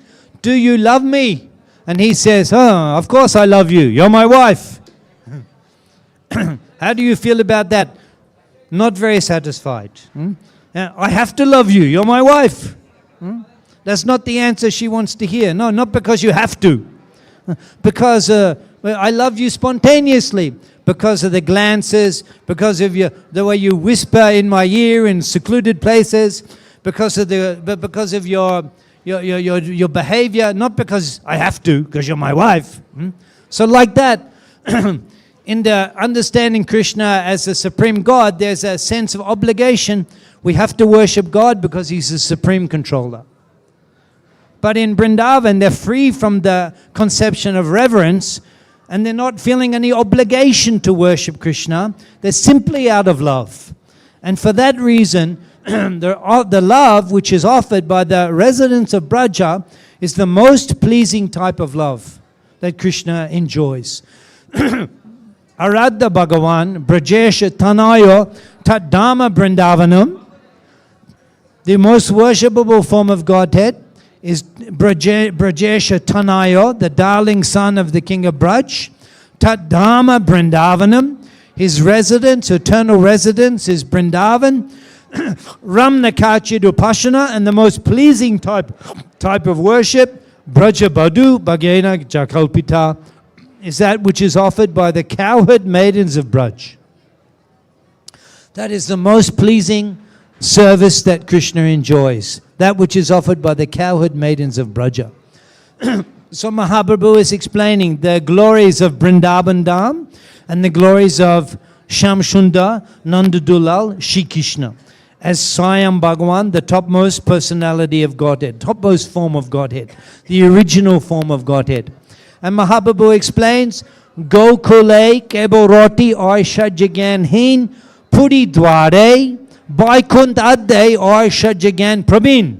do you love me? And he says, oh, of course I love you. You're my wife. How do you feel about that? Not very satisfied. I have to love you. You're my wife. That's not the answer she wants to hear. No, not because you have to. Because I love you spontaneously. Because of the glances, because of the way you whisper in my ear in secluded places, because of your behavior, not because I have to, because you're my wife. So like that, in the understanding Krishna as the Supreme God, there's a sense of obligation. We have to worship God because He's the Supreme Controller. But in Vrindavan, they're free from the conception of reverence, and they're not feeling any obligation to worship Krishna. They're simply out of love. And for that reason, the love which is offered by the residents of Braja is the most pleasing type of love that Krishna enjoys. Aradha Bhagavan, Brajesha Tanayo Tat Dhamma Vrindavanam. The most worshipable form of Godhead is Brajesha Tanayo, the darling son of the king of Braj. Tat Dhamma Vrindavanam. His residence, eternal residence, is Vrindavan. Ramnakachid Upasana, and the most pleasing type of worship, Braja Badu Bhagena Jakalpita, is that which is offered by the cowherd maidens of Braj. That is the most pleasing service that Krishna enjoys, that which is offered by the cowherd maidens of Braja. So Mahaprabhu is explaining the glories of Vrindavan Dham and the glories of Shamsundar, Nandadulal, Shri Krishna, as Swayam Bhagavan, the topmost personality of Godhead, topmost form of Godhead, the original form of Godhead. And Mahaprabhu explains, Gokule kebo roti aisha jagan hin puri dware Vaikunt adde aisha jagan prabin.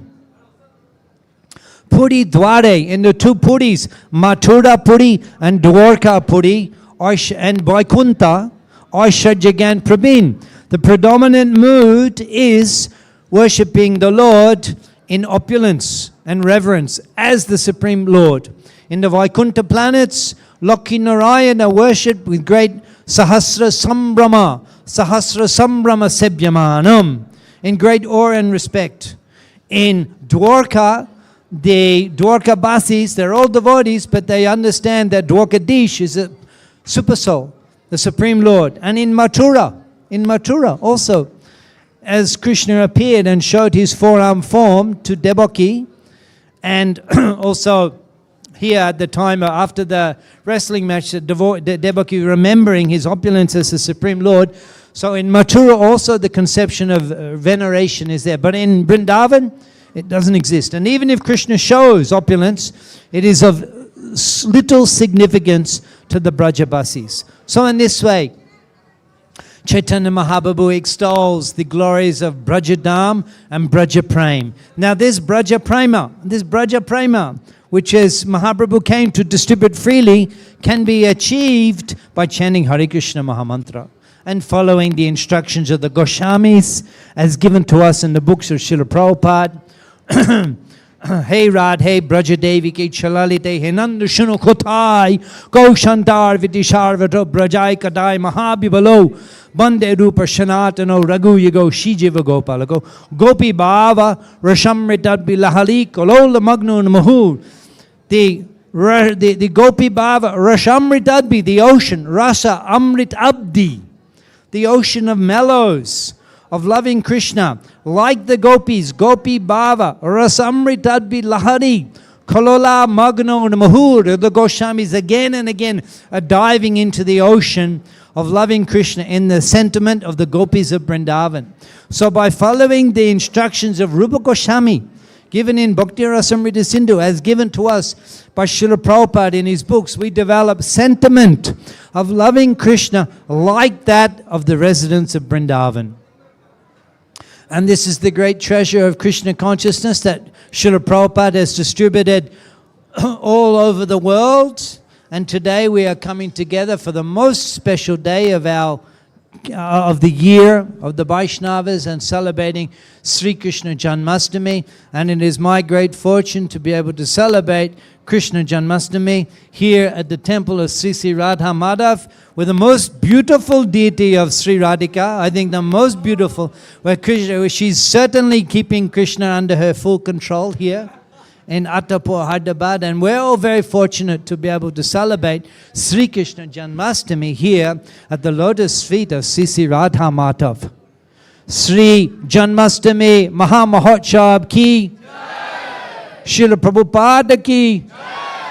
Puri dware, in the two puris, Mathura Puri and Dwarka Puri, and Vaikunta, aisha jagan prabin. The predominant mood is worshipping the Lord in opulence and reverence as the Supreme Lord. In the Vaikuntha planets, Lakshmi Narayana worshipped with great Sahasra Sambrama Sebyamanam, in great awe and respect. In Dwarka, the Dwarka Basis, they're all devotees, but they understand that Dwarkadish is a super soul, the Supreme Lord. And in Mathura also, as Krishna appeared and showed his four-arm form to Devaki, and also here at the time after the wrestling match, Devaki remembering his opulence as the Supreme Lord. So in Mathura also the conception of veneration is there. But in Vrindavan, it doesn't exist. And even if Krishna shows opulence, it is of little significance to the Brajabasis. So in this way, Chaitanya Mahaprabhu extols the glories of Brajadam and Brajaprem. Now this Brajaprema, which is Mahaprabhu came to distribute freely, can be achieved by chanting Hare Krishna Mahamantra and following the instructions of the Goswamis as given to us in the books of Srila Prabhupada. Hey Radhe Brajadevi ke Chalalite Henanda Shuno Kotai Goshantar Vidisharvato Brajai Kadai Mahabibalo Bande Rupa Shanatano Raghu Yago Shijiva Gopalago Gopi Bhava Rashamritat Bilahali Kolola Magnun Mahur. The Gopi Bhava Rashamritadbi, the ocean, Rasa Amrit Abdi, the ocean of mellows, of loving Krishna, like the gopis, Gopi Bhava, Rasamritadbi Lahari, Kalola Magno Mahur, the Goswamis again and again are diving into the ocean of loving Krishna in the sentiment of the gopis of Vrindavan. So by following the instructions of Rupa Goswami, given in Bhakti Rasamrita Sindhu, as given to us by Srila Prabhupada in his books, we develop sentiment of loving Krishna like that of the residents of Vrindavan. And this is the great treasure of Krishna consciousness that Srila Prabhupada has distributed all over the world. And today we are coming together for the most special day of the year of the Vaishnavas and celebrating Sri Krishna Janmashtami. And it is my great fortune to be able to celebrate Krishna Janmashtami here at the temple of Sri Sri Radha Madhav with the most beautiful deity of Sri Radhika. I think the most beautiful, where she's certainly keeping Krishna under her full control here in Attapur, Hyderabad, and we're all very fortunate to be able to celebrate Sri Krishna Janmashtami here at the lotus feet of Sri Sri Radha Madhav. Sri Janmashtami Maha Mahotsav ki, Srila Prabhupada ki,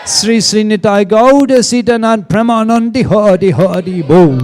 Sri Sri Nitai Gauda Sitanand Pramanandi Hari Hari Bo.